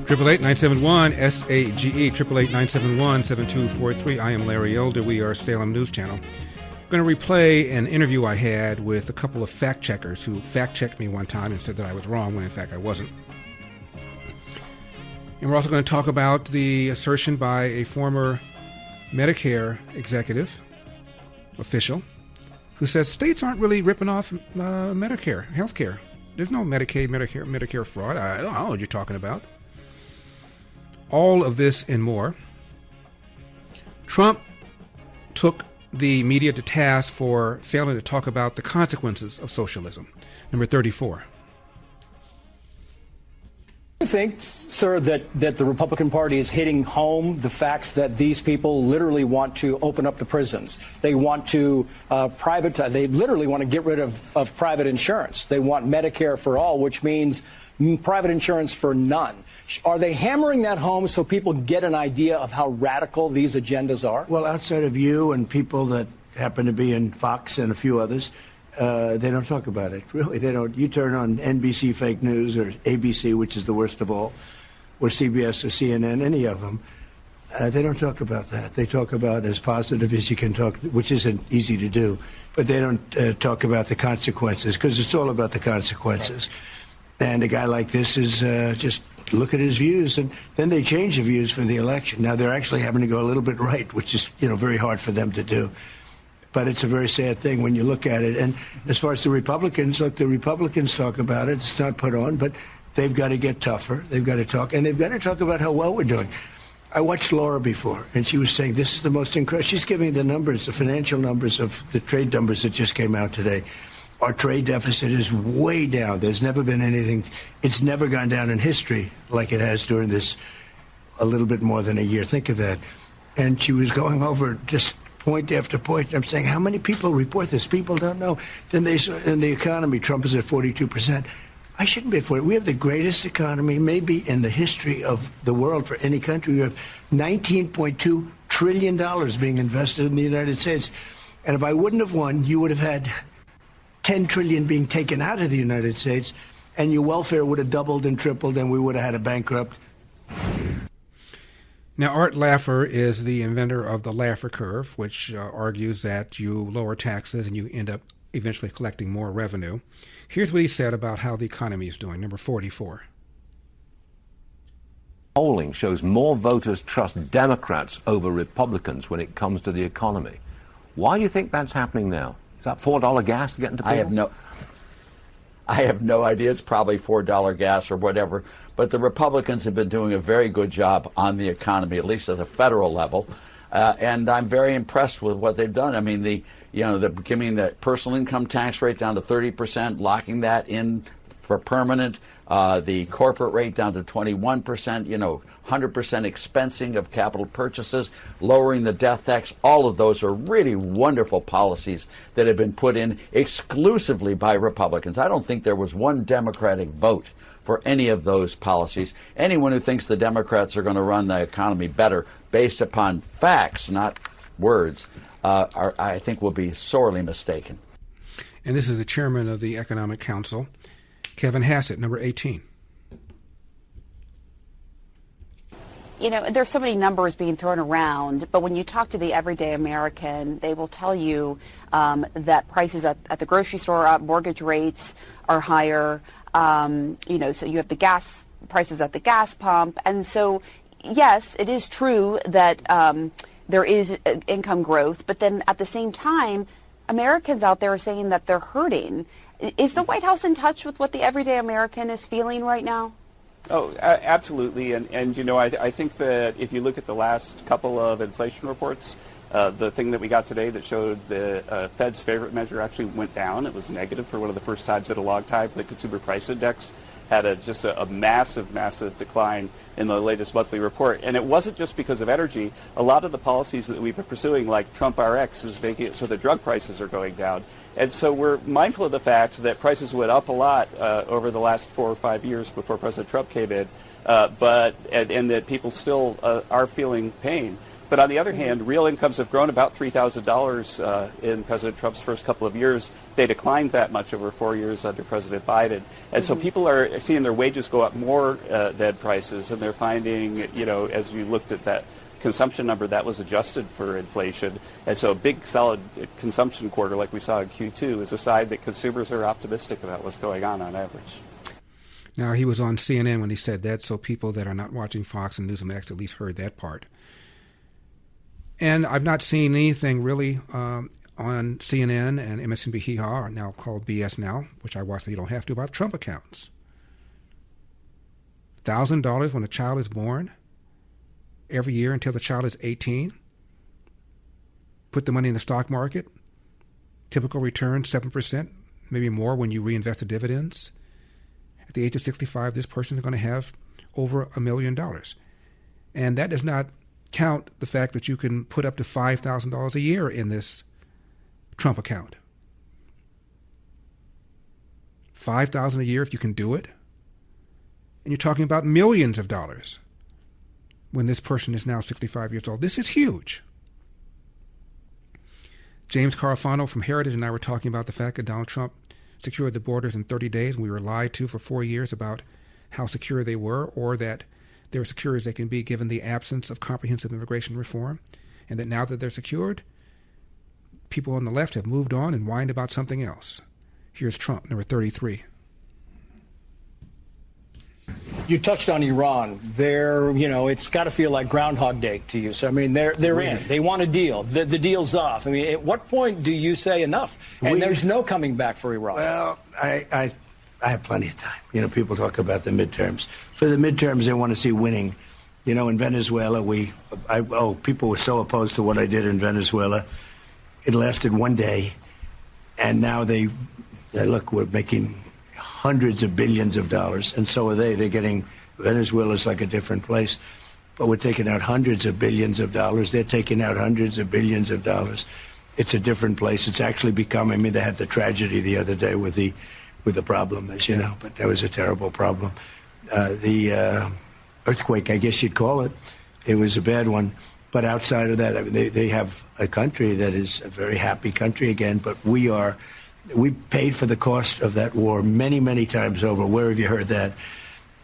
888-971-SAGE, 888-971-7243. I am Larry Elder. We are Salem News Channel. I'm going to replay an interview I had with a couple of fact-checkers who fact-checked me one time and said that I was wrong when in fact I wasn't. And we're also going to talk about the assertion by a former Medicare executive official who says states aren't really ripping off Medicare, health care. There's no Medicaid, Medicare fraud. I don't know what you're talking about. All of this and more. Trump took the media to task for failing to talk about the consequences of socialism. Number 34. I think, sir, that the Republican Party is hitting home the facts that these people literally want to open up the prisons. They want to privatize. They literally want to get rid of private insurance. They want Medicare for all, which means private insurance for none. Are they hammering that home so people get an idea of how radical these agendas are? Well, outside of you and people that happen to be in Fox and a few others, they don't talk about it. Really, they don't. You turn on NBC fake news or ABC, which is the worst of all, or CBS or CNN, any of them. They don't talk about that. They talk about as positive as you can talk, which isn't easy to do. But they don't talk about the consequences, because it's all about the consequences. And a guy like this is just look at his views, and then they change the views for the election. Now they're actually having to go a little bit right, which is very hard for them to do. But it's a very sad thing when you look at it. And as far as the Republicans, look, the Republicans talk about it. It's not put on, but they've got to get tougher. They've got to talk, and they've got to talk about how well we're doing. I watched Laura before, and she was saying this is the most incredible. She's giving the numbers, the financial numbers of the trade numbers that just came out today. Our trade deficit is way down. There's never been anything. It's never gone down in history like it has during this a little bit more than a year. Think of that. And she was going over just point after point. I'm saying, how many people report this? People don't know. Then they saw in the economy, Trump is at 42%. I shouldn't be at 40%. We have the greatest economy maybe in the history of the world for any country. We have $19.2 trillion being invested in the United States. And if I wouldn't have won, you would have had $10 trillion being taken out of the United States, and your welfare would have doubled and tripled, and we would have had a bankrupt. Now, Art Laffer is the inventor of the Laffer curve, which argues that you lower taxes and you end up eventually collecting more revenue. Here's what he said about how the economy is doing. Number 44. Polling shows more voters trust Democrats over Republicans when it comes to the economy. Why do you think that's happening now? Is that $4 gas getting to people? I have no idea. It's probably $4 gas or whatever. But the Republicans have been doing a very good job on the economy, at least at the federal level. And I'm very impressed with what they've done. I mean, giving the personal income tax rate down to 30%, locking that in for permanent, the corporate rate down to 21%, 100% expensing of capital purchases, lowering the death tax. All of those are really wonderful policies that have been put in exclusively by Republicans. I don't think there was one Democratic vote for any of those policies. Anyone who thinks the Democrats are going to run the economy better based upon facts, not words, I think will be sorely mistaken. And this is the chairman of the Economic Council, Kevin Hassett, number 18. There's so many numbers being thrown around, but when you talk to the everyday American, they will tell you that prices at the grocery store are up, mortgage rates are higher, so you have the gas prices at the gas pump. And so, yes, it is true that there is income growth, but then at the same time, Americans out there are saying that they're hurting. Is the White House in touch with what the everyday American is feeling right now? Oh, absolutely. And you know, I think that if you look at the last couple of inflation reports, the thing that we got today that showed the Fed's favorite measure actually went down. It was negative for one of the first times in a long time. The Consumer Price Index had just a massive decline in the latest monthly report. And it wasn't just because of energy. A lot of the policies that we've been pursuing, like Trump RX, is making it so the drug prices are going down. And so we're mindful of the fact that prices went up a lot over the last 4 or 5 years before President Trump came in, and that people still are feeling pain. But on the other hand, real incomes have grown about $3,000 in President Trump's first couple of years. They declined that much over 4 years under President Biden. And so people are seeing their wages go up more than prices, and they're finding, you know, as you looked at that consumption number, that was adjusted for inflation. And so a big, solid consumption quarter like we saw in Q2 is a sign that consumers are optimistic about what's going on average. Now, he was on CNN when he said that, so people that are not watching Fox and Newsmax at least heard that part. And I've not seen anything really on CNN and MSNBC, now called BS Now, which I watch so you don't have to, about Trump accounts. $1,000 when a child is born every year until the child is 18. Put the money in the stock market. Typical return, 7%, maybe more when you reinvest the dividends. At the age of 65, this person is going to have over $1 million. And that does not count the fact that you can put up to $5,000 a year in this Trump account. $5,000 a year if you can do it. And you're talking about millions of dollars when this person is now 65 years old. This is huge. James Carafano from Heritage and I were talking about the fact that Donald Trump secured the borders in 30 days, and we were lied to for 4 years about how secure they were, or that they're as secure as they can be given the absence of comprehensive immigration reform, and that now that they're secured, people on the left have moved on and whined about something else. Here's Trump, number 33. You touched on Iran. They're, you know, it's got to feel like Groundhog Day to you. So, I mean, they're in. They want a deal. The deal's off. I mean, at what point do you say enough? And there's no coming back for Iran. Well, I have plenty of time. You know, people talk about the midterms. For the midterms, they want to see winning. You know, in Venezuela, people were so opposed to what I did in Venezuela. It lasted one day, and now look, we're making hundreds of billions of dollars, and so are they. They're getting, Venezuela's like a different place, but we're taking out hundreds of billions of dollars. They're taking out hundreds of billions of dollars. It's a different place. It's actually become, I mean, they had the tragedy the other day with the problem, as you know, but that was a terrible problem. The earthquake, I guess you'd call it. It was a bad one. But outside of that, I mean, they have a country that is a very happy country again, but we paid for the cost of that war many, many times over. Where have you heard that?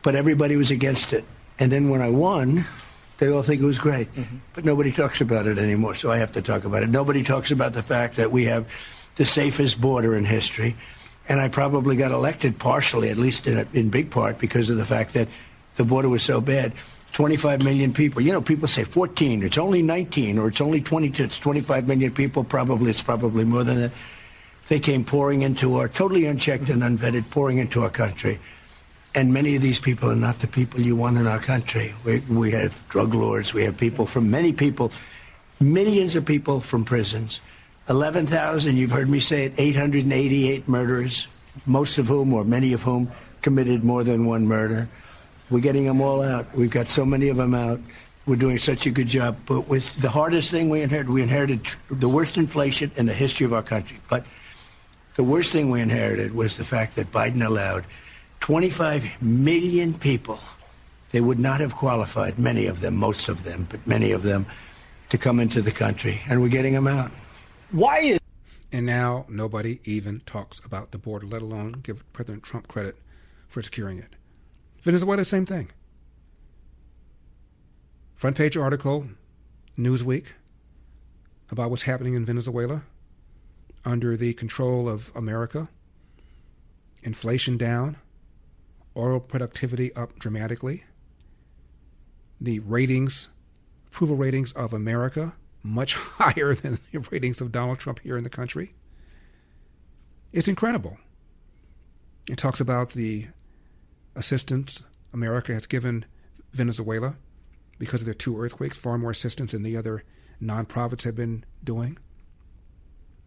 But everybody was against it. And then when I won, they all think it was great. Mm-hmm. But nobody talks about it anymore, so I have to talk about it. Nobody talks about the fact that we have the safest border in history. And I probably got elected partially, at least in big part, because of the fact that the border was so bad. 25 million people. You know, people say 14, it's only 19, or it's only 22. It's 25 million people. It's probably more than that. They came pouring into totally unchecked and unvetted, pouring into our country. And many of these people are not the people you want in our country. We have drug lords. We have millions of people from prisons. 11,000, you've heard me say it, 888 murderers, most of whom, or many of whom, committed more than one murder. We're getting them all out. We've got so many of them out. We're doing such a good job. But with the hardest thing we inherited the worst inflation in the history of our country. But the worst thing we inherited was the fact that Biden allowed 25 million people, they would not have qualified, many of them, most of them, but many of them, to come into the country. And we're getting them out. And now nobody even talks about the border, let alone give President Trump credit for securing it. Venezuela, same thing. Front page article, Newsweek, about what's happening in Venezuela under the control of America. Inflation down, oil productivity up dramatically. The approval ratings of America, much higher than the ratings of Donald Trump here in the country. It's incredible. It talks about the assistance America has given Venezuela because of their 2 earthquakes, far more assistance than the other nonprofits have been doing.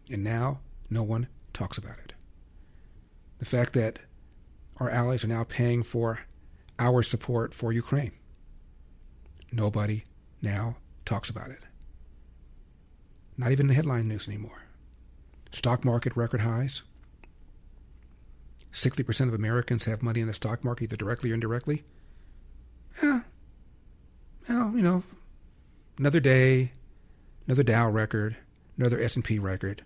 And now no one talks about it. The fact that our allies are now paying for our support for Ukraine. Nobody now talks about it. Not even the headline news anymore. Stock market record highs. 60% of Americans have money in the stock market, either directly or indirectly. Well, another day, another Dow record, another S&P record.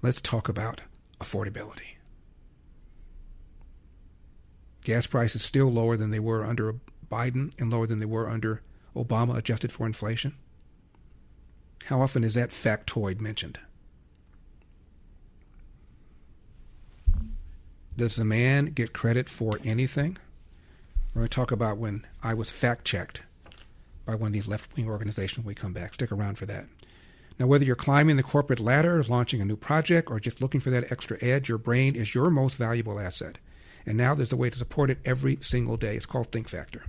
Let's talk about affordability. Gas prices still lower than they were under Biden and lower than they were under Obama, adjusted for inflation. How often is that factoid mentioned? Does the man get credit for anything? We're going to talk about when I was fact-checked by one of these left-wing organizations when we come back. Stick around for that. Now, whether you're climbing the corporate ladder, launching a new project, or just looking for that extra edge, your brain is your most valuable asset. And now there's a way to support it every single day. It's called Think Factor.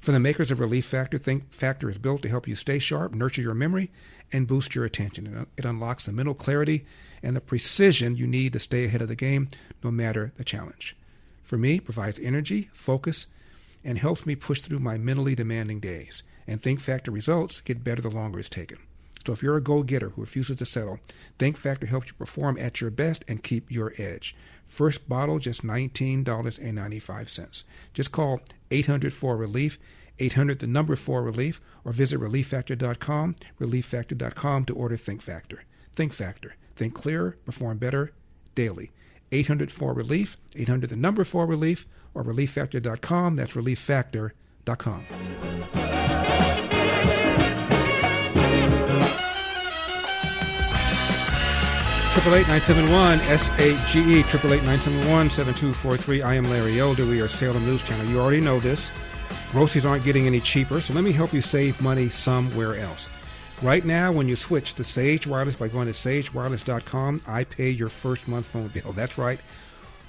From the makers of Relief Factor, Think Factor is built to help you stay sharp, nurture your memory, and boost your attention. It unlocks the mental clarity and the precision you need to stay ahead of the game, no matter the challenge. For me, it provides energy, focus, and helps me push through my mentally demanding days. And Think Factor results get better the longer it's taken. So if you're a go-getter who refuses to settle, Think Factor helps you perform at your best and keep your edge. First bottle, just $19.95. Just call 800-4RELIEF, 800-4RELIEF, or visit ReliefFactor.com, ReliefFactor.com to order Think Factor. Think Factor. Think clearer, perform better daily. 800-4RELIEF, 800-4RELIEF, or ReliefFactor.com. That's ReliefFactor.com. 888-971-SAGE, 888-971-7243. I am Larry Elder. We are Salem News Channel. You already know this. Groceries aren't getting any cheaper, so let me help you save money somewhere else. Right now, when you switch to Sage Wireless by going to sagewireless.com, I pay your first month phone bill. That's right.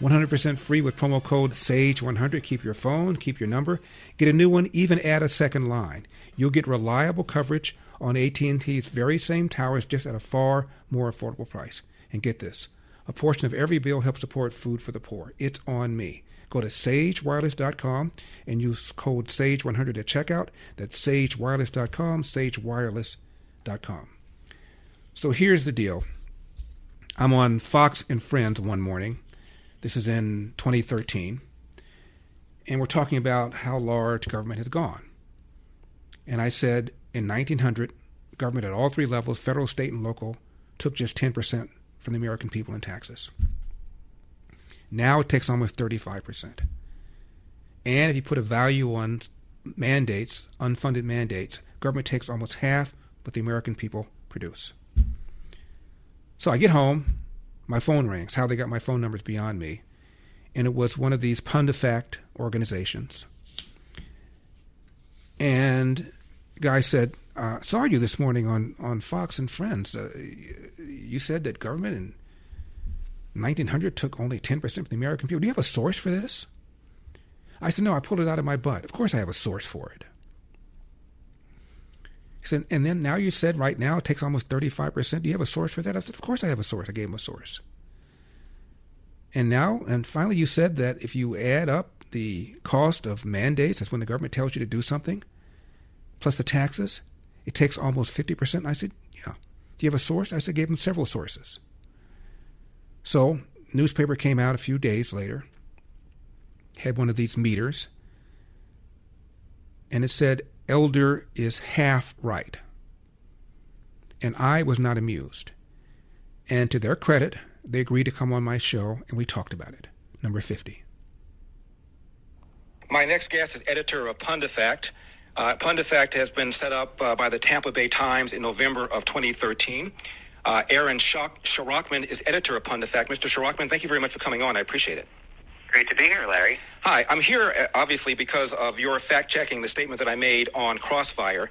100% free with promo code SAGE100. Keep your phone, keep your number, get a new one, even add a second line. You'll get reliable coverage on AT&T's very same towers, just at a far more affordable price. And get this, a portion of every bill helps support food for the poor. It's on me. Go to sagewireless.com and use code SAGE100 at checkout. That's sagewireless.com, sagewireless.com. So here's the deal. I'm on Fox and Friends one morning. This is in 2013. And we're talking about how large government has gone. And I said in 1900, government at all 3 levels, federal, state, and local, took just 10% from the American people in taxes. Now it takes almost 35%. And if you put a value on mandates, unfunded mandates, government takes almost half what the American people produce. So I get home, my phone rings. How they got my phone number is beyond me. And it was one of these PundaFact organizations. And the guy said, saw you this morning on Fox and Friends. You said that government in 1900 took only 10% of the American people. Do you have a source for this? I said, no, I pulled it out of my butt. Of course I have a source for it. He said, and then now you said right now it takes almost 35%. Do you have a source for that? I said, of course I have a source. I gave him a source. And finally you said that if you add up the cost of mandates, that's when the government tells you to do something, plus the taxes, it takes almost 50%. I said, yeah. Do you have a source? I said, gave him several sources. So, newspaper came out a few days later, had one of these meters, and it said, Elder is half right. And I was not amused. And to their credit, they agreed to come on my show, and we talked about it. Number 50. My next guest is editor of PundaFact. PundaFact has been set up by the Tampa Bay Times in November of 2013. Aaron Shirachman is editor of PundaFact. Mr. Shirachman, thank you very much for coming on. I appreciate it. Great to be here, Larry. Hi, I'm here obviously because of your fact-checking the statement that I made on Crossfire.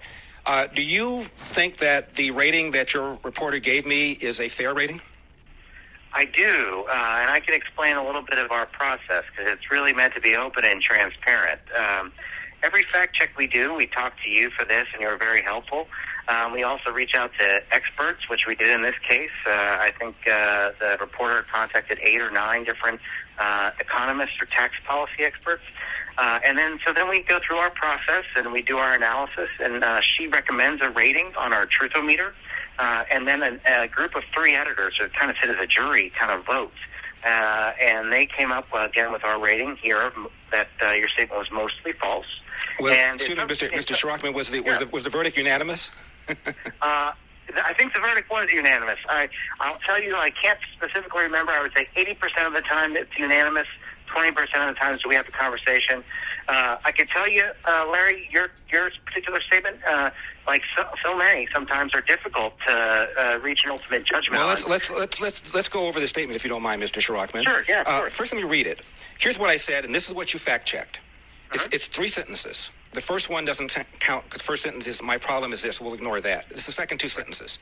Do you think that the rating that your reporter gave me is a fair rating? I do, and I can explain a little bit of our process because it's really meant to be open and transparent. Every fact check we do, we talk to you for this, and you're very helpful. We also reach out to experts, which we did in this case. I think the reporter contacted 8 or 9 different economists or tax policy experts. And then we go through our process and we do our analysis, and she recommends a rating on our truthometer. And then a group of 3 editors who kind of sit as a jury kind of votes. And they came up, again, with our rating here that your statement was mostly false. Well, and excuse me, Mr. Shrockman, was the verdict unanimous? I think the verdict was unanimous. I'll tell you, I can't specifically remember. I would say 80% of the time it's unanimous. 20% of the times we have the conversation. I can tell you, Larry, your particular statement, like so many, sometimes are difficult to reach an ultimate judgment. Well, let's go over the statement if you don't mind, Mr. Shrockman. Sure, yeah. Of course. First, let me read it. Here's what I said, and this is what you fact checked. It's 3 sentences. The first one doesn't count because the first sentence is my problem is this. We'll ignore that. It's the second 2 sentences.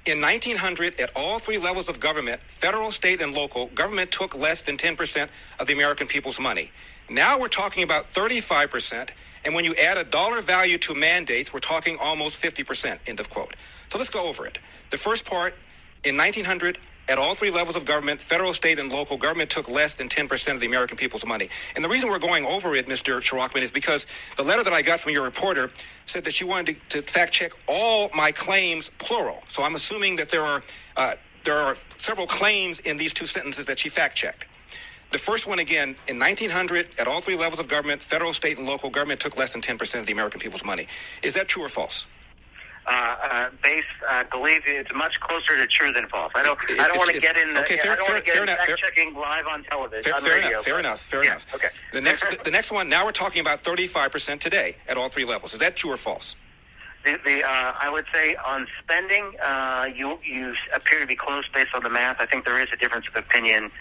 In 1900, at all 3 levels of government, federal, state, and local, government took less than 10% of the American people's money. Now we're talking about 35%, and when you add a dollar value to mandates, we're talking almost 50%, end of quote. So let's go over it. The first part, in 1900, at all 3 levels of government, federal, state, and local, government took less than 10% of the American people's money. And the reason we're going over it, Mr. Shrockman, is because the letter that I got from your reporter said that you wanted to fact-check all my claims, plural. So I'm assuming that there are several claims in these 2 sentences that she fact-checked. The first one, again, in 1900, at all 3 levels of government, federal, state, and local, government took less than 10% of the American people's money. Is that true or false? I believe it's much closer to true than false. I don't want to get in the fact checking live on television. Fair enough. Okay. The next one. Now we're talking about 35% today at all 3 levels. Is that true or false? I would say on spending, you appear to be close based on the math. I think there is a difference of opinion.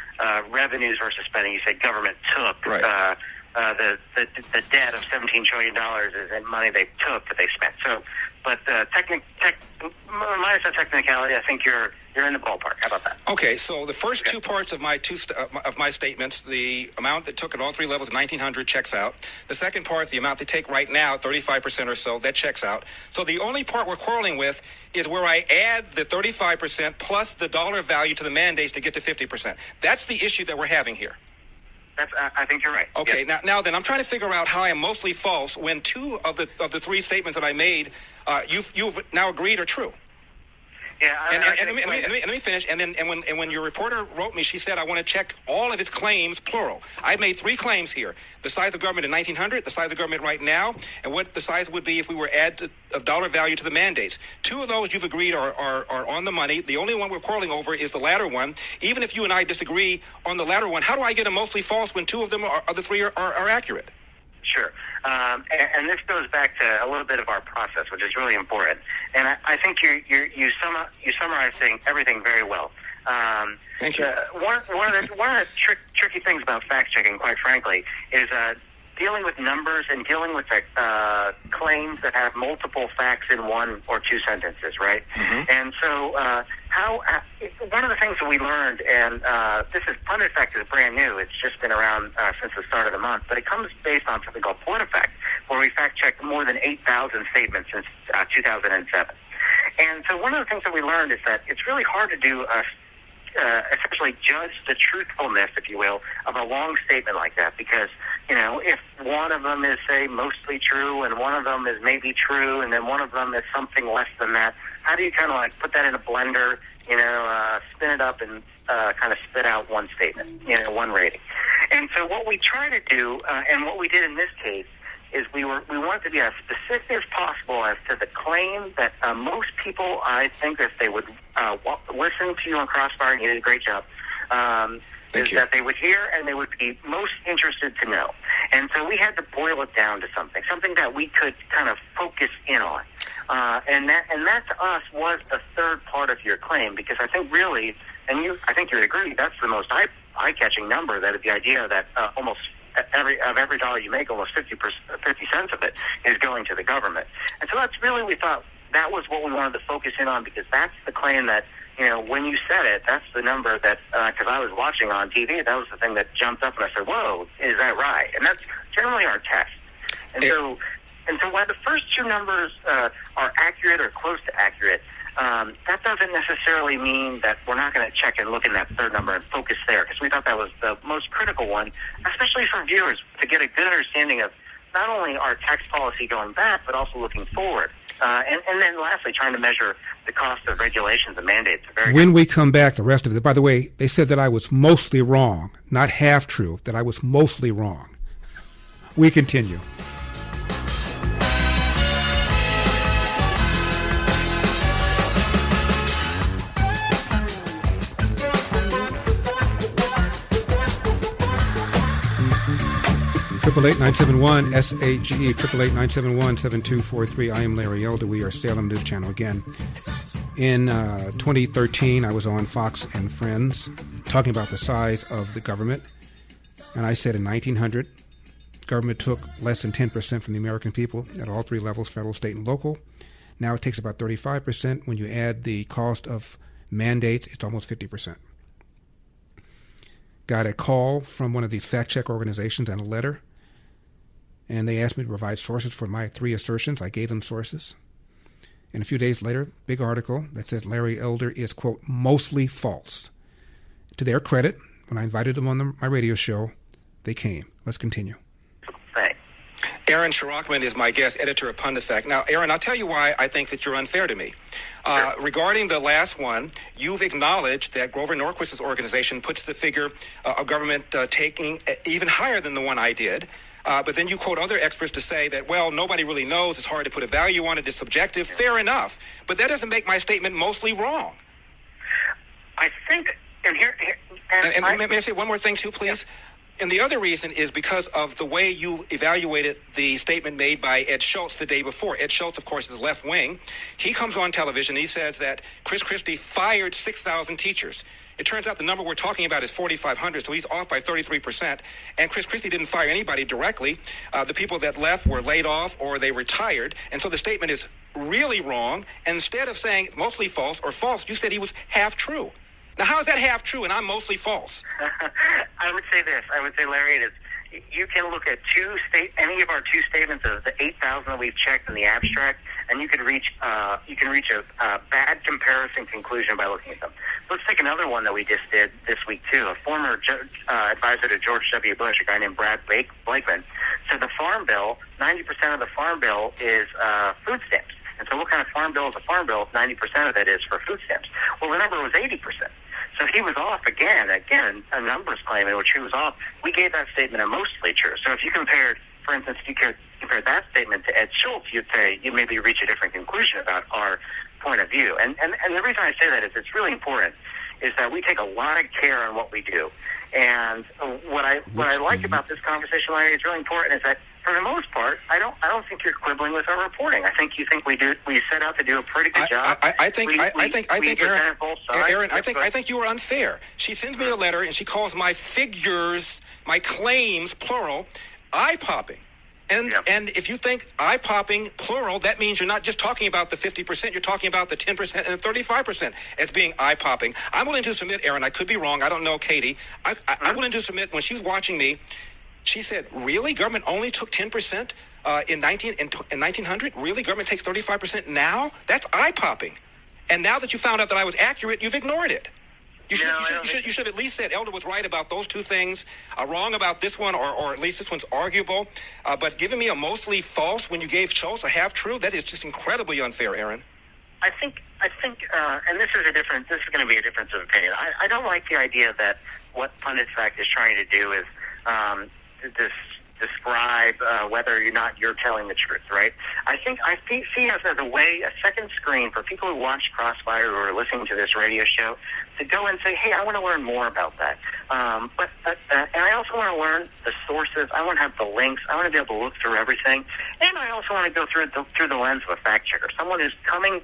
Revenues versus spending. You said government took. Right. The debt of $17 trillion is money they took that they spent. So. But minus the technicality, I think you're in the ballpark. How about that? Okay, so the first 2 parts of my statements, the amount that took at all 3 levels of 1900 checks out. The second part, the amount they take right now, 35% or so, that checks out. So the only part we're quarreling with is where I add the 35% plus the dollar value to the mandates to get to 50%. That's the issue that we're having here. I think you're right. Okay, yes. Now then, I'm trying to figure out how I am mostly false when 2 of the 3 statements that I made, you've now agreed are true. Yeah, let me finish. And when your reporter wrote me, she said, I want to check all of its claims, plural. I made 3 claims here: the size of government in 1900, the size of government right now, and what the size would be if we were add a dollar value to the mandates. 2 of those you've agreed are on the money. The only one we're quarreling over is the latter one. Even if you and I disagree on the latter one, how do I get a mostly false when 2 of them of the 3 are accurate? Sure. And this goes back to a little bit of our process, which is really important. And I think you summarized everything very well. Thank you. One of the tricky things about fact checking, quite frankly, is dealing with numbers and dealing with claims that have multiple facts in 1 or 2 sentences, right? Mm-hmm. And so one of the things that we learned, and PolitiFact is brand new. It's just been around since the start of the month, but it comes based on something called PolitiFact, where we fact-checked more than 8,000 statements since 2007. And so one of the things that we learned is that it's really hard to do essentially judge the truthfulness, if you will, of a long statement like that, because, if one of them is, say, mostly true and one of them is maybe true and then one of them is something less than that, how do you kind of put that in a blender, spin it up and kind of spit out one statement, one rating? And so what we try to do, and what we did in this case, is we wanted to be as specific as possible as to the claim that most people, I think, if they would listen to you on Crossfire, and you did a great job, that they would hear and they would be most interested to know. And so we had to boil it down to something that we could kind of focus in on. And that to us was the third part of your claim, because I think really, and I think you would agree, that's the most eye-catching number, that the idea that almost every dollar you make, almost 50 cents of it is going to the government. And so that's really, we thought that was what we wanted to focus in on, because that's the claim that when you said it, that's the number that, because I was watching on TV, that was the thing that jumped up, and I said, whoa, is that right? And that's generally our test. And so while the first two numbers are accurate or close to accurate, that doesn't necessarily mean that we're not going to check and look in that third number and focus there, because we thought that was the most critical one, especially for viewers, to get a good understanding of not only our tax policy going back, but also looking forward. And then lastly, trying to measure the cost of regulations and mandates. When we come back, the rest of it, by the way, they said that I was mostly wrong, not half true, that I was mostly wrong. We continue. Triple 971 SAGE 888-971-7243. I am Larry Elder. We are Salem News Channel again. In 2013, I was on Fox and Friends talking about the size of the government, and I said in 1900, government took less than 10% from the American people at all three levels, federal, state, and local. Now it takes about 35%. When you add the cost of mandates, it's almost 50%. Got a call from one of these fact-check organizations and a letter, and they asked me to provide sources for my three assertions. I gave them sources. And a few days later, big article that says Larry Elder is, quote, mostly false. To their credit, when I invited them on my radio show, they came. Let's continue. Aaron Shirachman is my guest, editor of PunditFact. Now, Aaron, I'll tell you why I think that you're unfair to me. Regarding the last one, you've acknowledged that Grover Norquist's organization puts the figure of government taking even higher than the one I did. But then you quote other experts to say that, well, nobody really knows. It's hard to put a value on it. It's subjective. Fair enough. But that doesn't make my statement mostly wrong. I think, and may I say one more thing, too, please? Yeah. And the other reason is because of the way you evaluated the statement made by Ed Schultz the day before. Ed Schultz, of course, is left wing. He comes on television. He says that Chris Christie fired 6,000 teachers. It turns out the number we're talking about is 4,500, so he's off by 33%. And Chris Christie didn't fire anybody directly. The people that left were laid off or they retired. And so the statement is really wrong. And instead of saying mostly false or false, you said he was half true. Now, how is that half true and I'm mostly false? I would say this. I would say, Larry, it is. You can look at any of our two statements of the 8,000 that we've checked in the abstract, and you can reach a bad comparison conclusion by looking at them. Let's take another one that we just did this week too. A former advisor to George W. Bush, a guy named Brad Blakeman, said the farm bill, 90% of the farm bill is food stamps. And so what kind of farm bill is a farm bill if 90% of it is for food stamps? Well, the number was 80%. So he was off again, a numbers claim in which he was off. We gave that statement a mostly true. So if you compared, for instance, if you compared that statement to Ed Schultz, you'd say you maybe reach a different conclusion about our point of view. And the reason I say that is it's really important is that we take a lot of care on what we do. And what I like about this conversation, Larry, is really important is that for the most part, I don't think you're quibbling with our reporting. I think you think we set out to do a pretty good job. I think you were unfair. She sends me a letter and she calls my figures, my claims, plural, eye-popping. And if you think eye-popping, plural, that means you're not just talking about the 50%, you're talking about the 10% and the 35% as being eye-popping. I'm willing to submit, Aaron, I could be wrong, I don't know Katie. I'm willing to submit, when she was watching me, she said, really? Government only took 10% in 1900? Really? Government takes 35% now? That's eye-popping. And now that you found out that I was accurate, you've ignored it. You should have at least said Elder was right about those two things, wrong about this one, or at least this one's arguable. But giving me a mostly false when you gave Schultz a half-true, that is just incredibly unfair, Aaron. I think, and this is going to be a difference of opinion. I don't like the idea that what PunditFact is trying to do is describe whether or not you're telling the truth, right? I see us as a second screen for people who watch Crossfire or are listening to this radio show to go and say, hey, I want to learn more about that. And I also want to learn the sources. I want to have the links. I want to be able to look through everything. And I also want to go through the lens of a fact checker, someone who's coming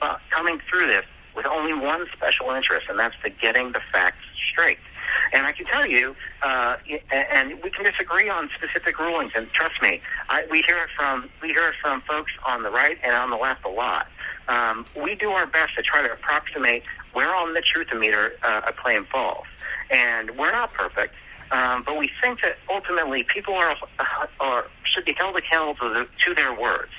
through this with only one special interest, and that's to getting the facts straight. And I can tell you, and we can disagree on specific rulings. And trust me, we hear it from folks on the right and on the left a lot. we do our best to try to approximate where on the truthometer a claim falls. And we're not perfect, but we think that ultimately people should be held accountable to their words.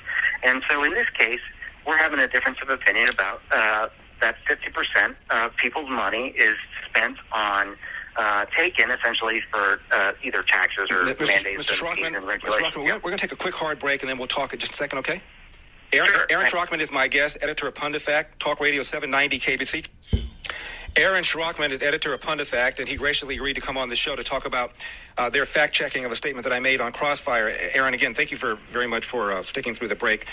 And so in this case, we're having a difference of opinion about that 50% of people's money is spent on taken essentially for either taxes or mandates and regulations. We're going to take a quick hard break and then we'll talk in just a second, okay? Aaron Schrockman is my guest, editor of PunditFact, Talk Radio 790 KBC. Aaron Schrockman is editor of PunditFact, and he graciously agreed to come on the show to talk about their fact-checking of a statement that I made on Crossfire. Aaron, again, thank you very much for sticking through the break.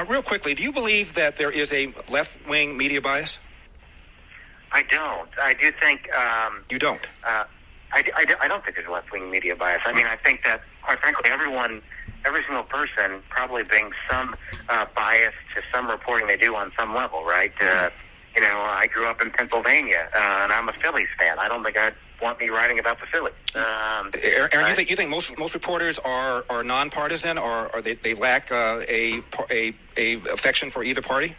Real quickly, do you believe that there is a left-wing media bias? I don't. I do think... you don't? I don't think there's a left-wing media bias. I mean, I think that, quite frankly, every single person probably brings some bias to some reporting they do on some level, right? You know, I grew up in Pennsylvania, and I'm a Phillies fan. I don't think I'd want me writing about the Phillies. Aaron, you think most reporters are nonpartisan, or they lack a affection for either party?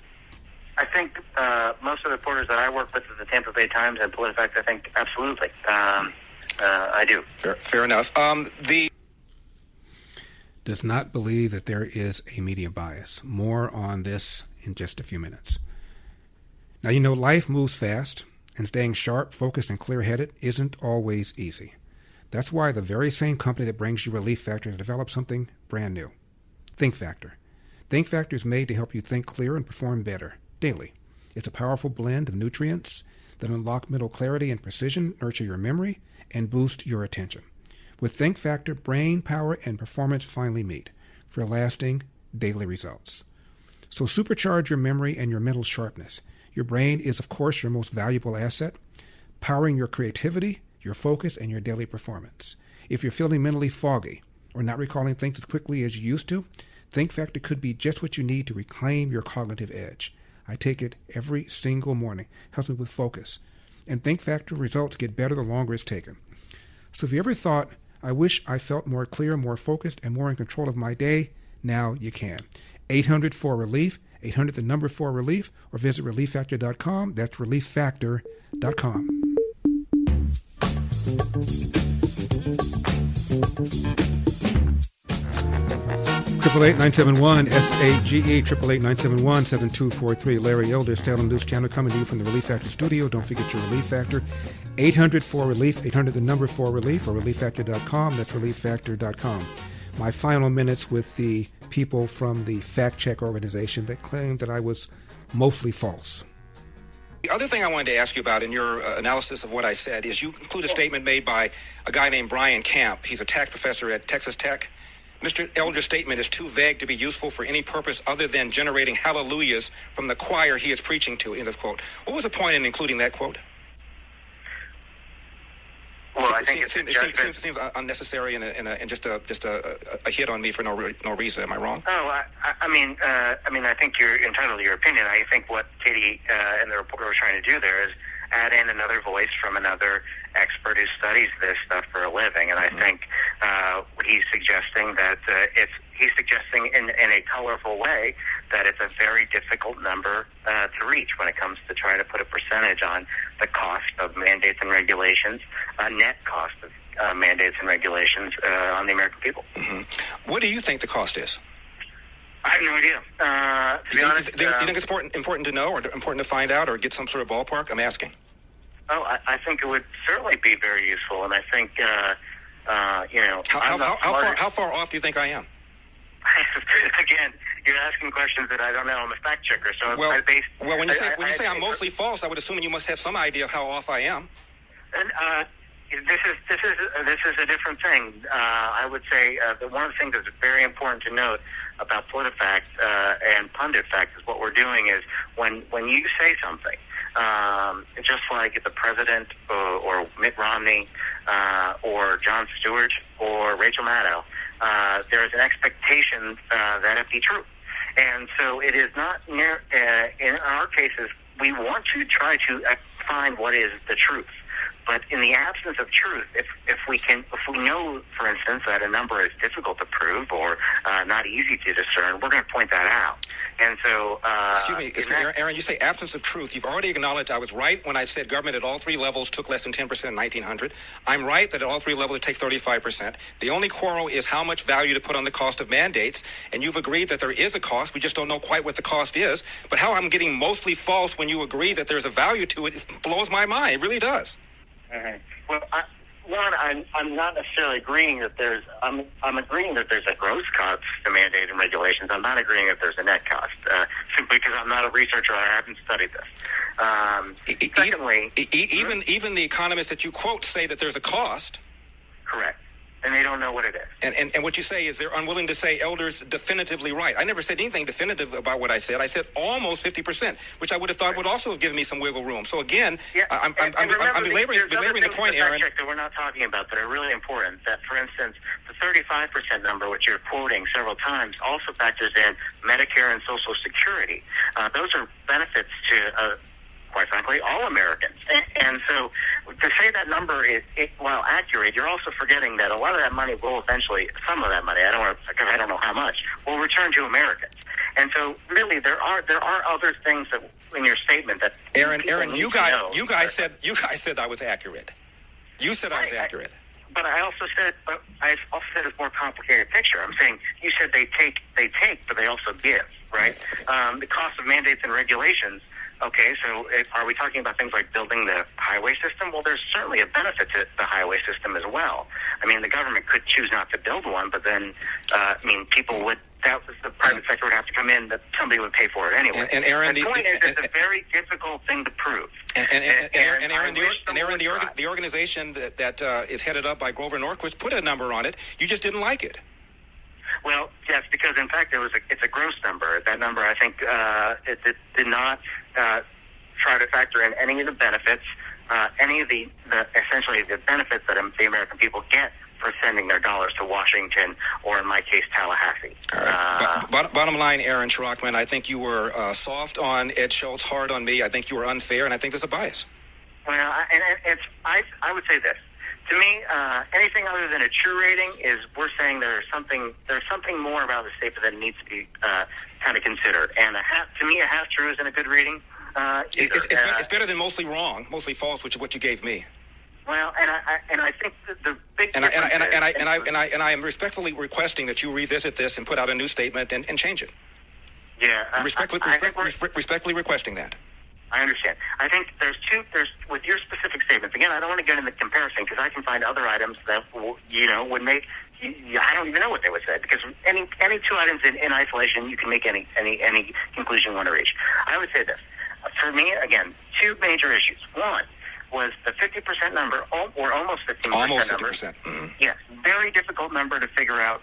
I think most of the reporters that I work with at the Tampa Bay Times and PolitiFact, I think absolutely. I do. Fair enough. Does not believe that there is a media bias. More on this in just a few minutes. Now, you know, life moves fast, and staying sharp, focused, and clear-headed isn't always easy. That's why the very same company that brings you Relief Factor has developed something brand new. Think Factor. Think Factor is made to help you think clear and perform better daily. It's a powerful blend of nutrients that unlock mental clarity and precision, nurture your memory, and boost your attention. With Think Factor, brain power and performance finally meet for lasting daily results. So supercharge your memory and your mental sharpness. Your brain is, of course, your most valuable asset, powering your creativity, your focus, and your daily performance. If you're feeling mentally foggy or not recalling things as quickly as you used to, Think Factor could be just what you need to reclaim your cognitive edge. I take it every single morning. Helps me with focus. And Think Factor results get better the longer it's taken. So if you ever thought, I wish I felt more clear, more focused, and more in control of my day, now you can. 800-4-RELIEF, 800-4-RELIEF, or visit ReliefFactor.com. That's ReliefFactor.com. 888-971-SAGE, 888-971-7243. Larry Elder, Salem News Channel, coming to you from the Relief Factor studio. Don't forget your Relief Factor. 800-4-RELIEF, 800-4-RELIEF, or ReliefFactor.com. That's ReliefFactor.com. My final minutes with the people from the fact-check organization that claimed that I was mostly false. The other thing I wanted to ask you about in your analysis of what I said is you include a statement made by a guy named Brian Camp. He's a tax professor at Texas Tech. Mr. Elder's statement is too vague to be useful for any purpose other than generating hallelujahs from the choir he is preaching to, end of quote. What was the point in including that quote? Well, I think it seems unnecessary and just a hit on me for no reason. Am I wrong? Oh, I mean, I think you're entitled to your opinion. I think what Katie and the reporter were trying to do there is add in another voice from another expert who studies this stuff for a living, and I think he's suggesting that he's suggesting in a colorful way that it's a very difficult number to reach when it comes to trying to put a percentage on the cost of mandates and regulations, net cost of mandates and regulations on the American people. Mm-hmm. What do you think the cost is? I have no idea. To be honest, do you think it's important to know, or important to find out, or get some sort of ballpark? I'm asking. Oh, I think it would certainly be very useful, and I think how far off do you think I am? Again, you're asking questions that I don't know. I'm a fact checker, so when you say I'm mostly false, I would assume you must have some idea of how off I am. And this is a different thing. I would say that one of the things that's very important to note about PolitiFact and PunditFact is what we're doing is when you say something, just like the president or Mitt Romney or Jon Stewart or Rachel Maddow, there is an expectation that it be true. And so it is not in our cases, we want to try to find what is the truth. But in the absence of truth, if we know, for instance, that a number is difficult to prove or not easy to discern, we're going to point that out. And so, excuse me, Aaron, you say absence of truth. You've already acknowledged I was right when I said government at all three levels took less than 10% in 1900. I'm right that at all three levels it takes 35%. The only quarrel is how much value to put on the cost of mandates, and you've agreed that there is a cost. We just don't know quite what the cost is. But how I'm getting mostly false when you agree that there's a value to it blows my mind. It really does. Well, I'm not necessarily agreeing that there's. I'm agreeing that there's a gross cost to mandate and regulations. I'm not agreeing that there's a net cost, simply because I'm not a researcher. I haven't studied this. Secondly, even the economists that you quote say that there's a cost. Correct. And they don't know what it is. And what you say is they're unwilling to say elders definitively right. I never said anything definitive about what I said. I said almost 50%, which I would have thought would also have given me some wiggle room. So again, I'm belaboring the point, Aaron. That we're not talking about that are really important. That, for instance, the 35% number, which you're quoting several times, also factors in Medicare and Social Security. Those are benefits to quite frankly, all Americans. And so to say that number is, while accurate, you're also forgetting that a lot of that money will eventually, some of that money, because I don't know how much, will return to Americans. And so really there are other things that in your statement that Aaron, you guys said I was accurate. You said I was accurate. But I also said it's a more complicated picture. I'm saying you said they take, but they also give, right? The cost of mandates and regulations. Okay, so are we talking about things like building the highway system? Well, there's certainly a benefit to the highway system as well. I mean, the government could choose not to build one, but then, people would, the private sector would have to come in, that somebody would pay for it anyway. And Aaron, the point is, it's a very difficult thing to prove. Aaron, the organization that is headed up by Grover Norquist put a number on it. You just didn't like it. Well, yes, because in fact it's a gross number. That number, I think, it did not try to factor in any of the benefits, any of the essentially the benefits that the American people get for sending their dollars to Washington or, in my case, Tallahassee. All right. Bottom line, Aaron Schrockman, I think you were soft on Ed Schultz, hard on me. I think you were unfair, and I think there's a bias. Well, I would say this. To me, anything other than a true rating is we're saying there's something more about the statement that needs to be kind of considered. And to me, a half true isn't a good reading. It's better than mostly wrong, mostly false, which is what you gave me. Well, and I think the big and I am respectfully requesting that you revisit this and put out a new statement and change it. Yeah, I'm respectfully requesting that. I understand. I think there's with your specific statements, again, I don't want to get into comparison because I can find other items that, would make, I don't even know what they would say because any two items in isolation, you can make any conclusion you want to reach. I would say this. For me, again, two major issues. One was the 50% number, or almost 15% almost number. 50%. Mm-hmm. Yes, very difficult number to figure out.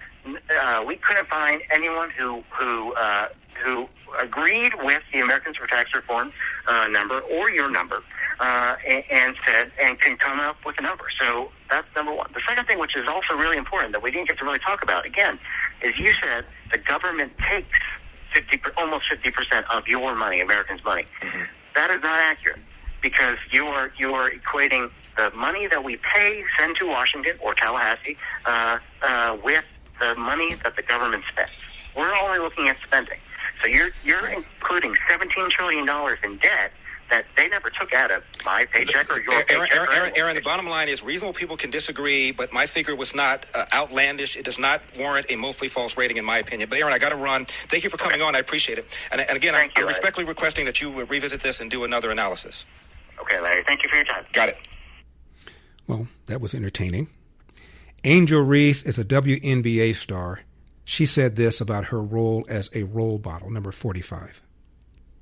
We couldn't find anyone who agreed with the Americans for Tax Reform number or your number and can come up with a number. So that's number one. The second thing, which is also really important that we didn't get to really talk about, again, is you said the government takes almost 50% of your money, Americans' money. Mm-hmm. That is not accurate because you are equating the money that we send to Washington or Tallahassee with the money that the government spends. We're only looking at spending. So you're including $17 trillion in debt that they never took out of my paycheck or your paycheck. Aaron, the bottom line is reasonable people can disagree, but my figure was not outlandish. It does not warrant a mostly false rating, in my opinion. But Aaron, I got to run. Thank you for coming on. I appreciate it. And again, I'm respectfully requesting that you revisit this and do another analysis. Okay, Larry. Thank you for your time. Got it. Well, that was entertaining. Angel Reese is a WNBA star. She said this about her role as a role model, number 45.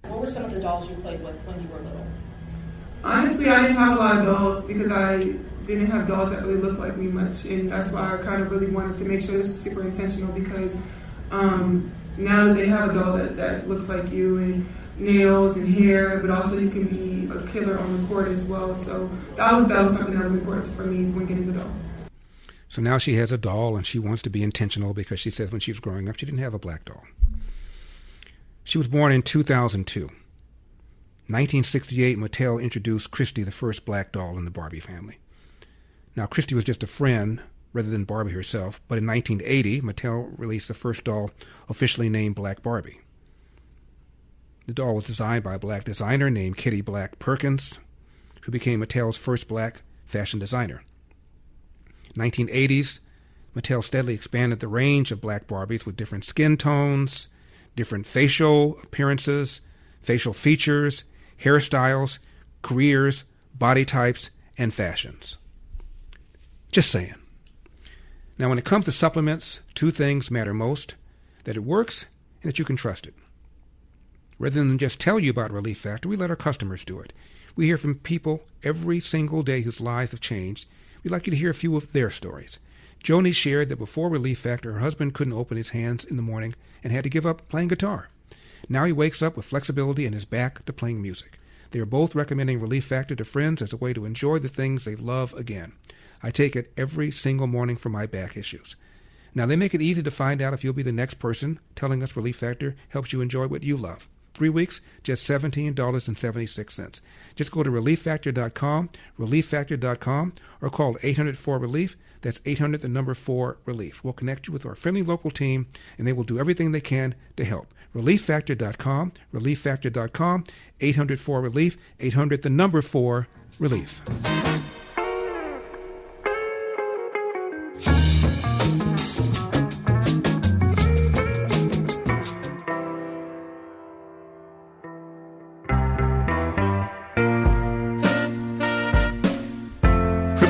What were some of the dolls you played with when you were little? Honestly, I didn't have a lot of dolls because I didn't have dolls that really looked like me much. And that's why I kind of really wanted to make sure this was super intentional because now that they have a doll that looks like you and nails and hair, but also you can be a killer on the court as well. So that was something that was important for me when getting the doll. So now she has a doll and she wants to be intentional because she says when she was growing up she didn't have a black doll. She was born in 2002. 1968, Mattel introduced Christy, the first black doll in the Barbie family. Now, Christy was just a friend rather than Barbie herself, but in 1980, Mattel released the first doll officially named Black Barbie. The doll was designed by a black designer named Kitty Black Perkins, who became Mattel's first black fashion designer. 1980s, Mattel steadily expanded the range of black Barbies with different skin tones, different facial appearances, facial features, hairstyles, careers, body types, and fashions. Just saying. Now, when it comes to supplements, two things matter most: that it works and that you can trust it. Rather than just tell you about Relief Factor, we let our customers do it. We hear from people every single day whose lives have changed. We'd like you to hear a few of their stories. Joni shared that before Relief Factor, her husband couldn't open his hands in the morning and had to give up playing guitar. Now he wakes up with flexibility and is back to playing music. They are both recommending Relief Factor to friends as a way to enjoy the things they love again. I take it every single morning for my back issues. Now, they make it easy to find out if you'll be the next person telling us Relief Factor helps you enjoy what you love. 3 weeks, just $17.76. Just go to ReliefFactor.com, ReliefFactor.com, or call 800-4-RELIEF. That's 800-4-RELIEF. We'll connect you with our friendly local team, and they will do everything they can to help. ReliefFactor.com, ReliefFactor.com, 800-4-RELIEF, 800-4-RELIEF.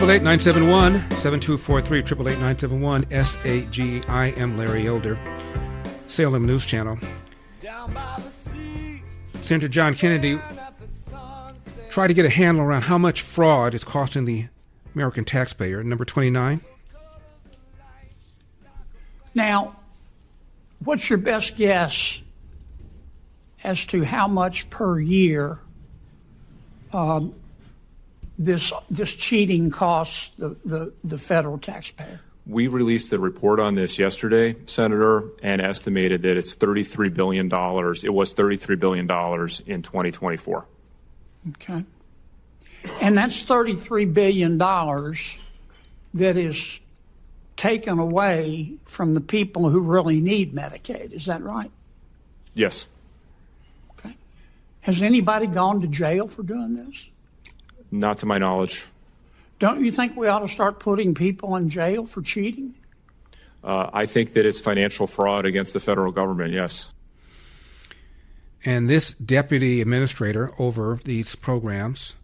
888-971-7243, 888-971-SAG. I am Larry Elder, Salem News Channel. Senator John Kennedy tried to get a handle around how much fraud is costing the American taxpayer. Number 29. Now, what's your best guess as to how much per year this cheating costs the federal taxpayer? We released the report on this yesterday, Senator, and estimated that it's $33 billion. It was $33 billion in 2024. Okay. And that's $33 billion that is taken away from the people who really need Medicaid. Is that right? Yes. Okay. Has anybody gone to jail for doing this? Not to my knowledge. Don't you think we ought to start putting people in jail for cheating? I think that it's financial fraud against the federal government, yes. And this deputy administrator over these programs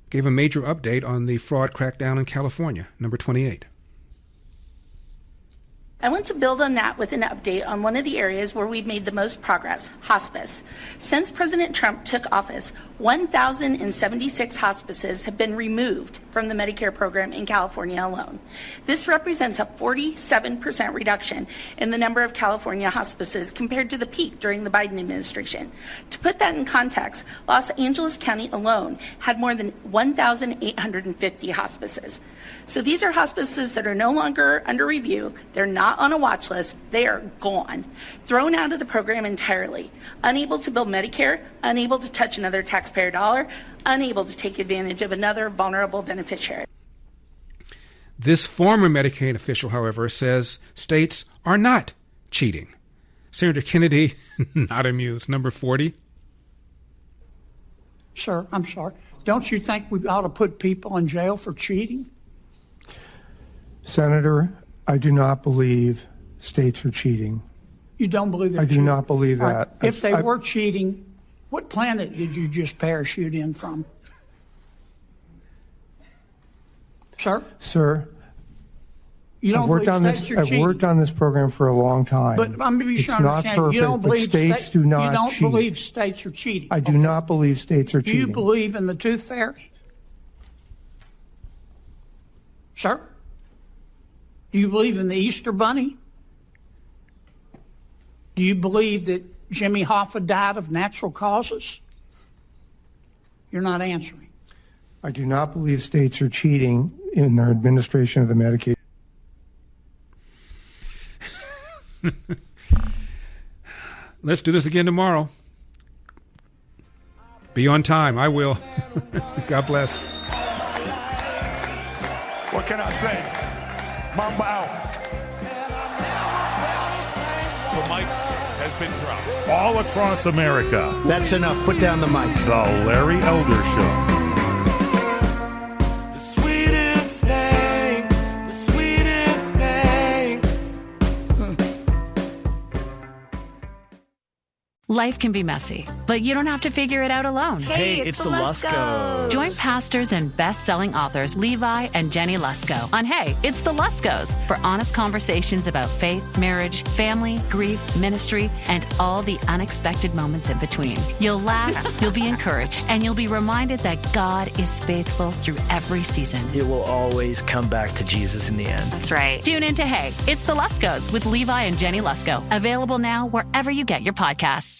gave a major update on the fraud crackdown in California, number 28. I want to build on that with an update on one of the areas where we've made the most progress, hospice. Since President Trump took office, 1,076 hospices have been removed from the Medicare program in California alone. This represents a 47% reduction in the number of California hospices compared to the peak during the Biden administration. To put that in context, Los Angeles County alone had more than 1,850 hospices. So these are hospices that are no longer under review. They're not on a watch list. They are gone, thrown out of the program entirely, unable to bill Medicare, unable to touch another taxpayer dollar, unable to take advantage of another vulnerable beneficiary. This former Medicaid official, however, says states are not cheating. Senator Kennedy, not amused. Number 40. Sir, I'm sorry. Don't you think we ought to put people in jail for cheating? Senator, I do not believe states are cheating. You don't believe that? I do not believe that. Right. If they were cheating, what planet did you just parachute in from? Sir? Sir, you don't I've worked on this program for a long time. But I'm going to be sure it's I not understand. perfect, You don't believe states do not You don't cheat. believe states are cheating. I do not believe states are Do cheating. you believe in the tooth fairy? Sir? Do you believe in the Easter Bunny? Do you believe that Jimmy Hoffa died of natural causes? You're not answering. I do not believe states are cheating in their administration of the Medicaid. Let's do this again tomorrow. Be on time. I will. God bless. What can I say? Mamba out. The mic has been dropped. All across America. That's enough. Put down the mic. The Larry Elder Show. Life can be messy, but you don't have to figure it out alone. Hey, it's the Luskos. Join pastors and best-selling authors Levi and Jenny Lusko on Hey, It's the Luskos for honest conversations about faith, marriage, family, grief, ministry, and all the unexpected moments in between. You'll laugh, you'll be encouraged, and you'll be reminded that God is faithful through every season. It will always come back to Jesus in the end. That's right. Tune in to Hey, It's the Luskos with Levi and Jenny Lusko. Available now wherever you get your podcasts.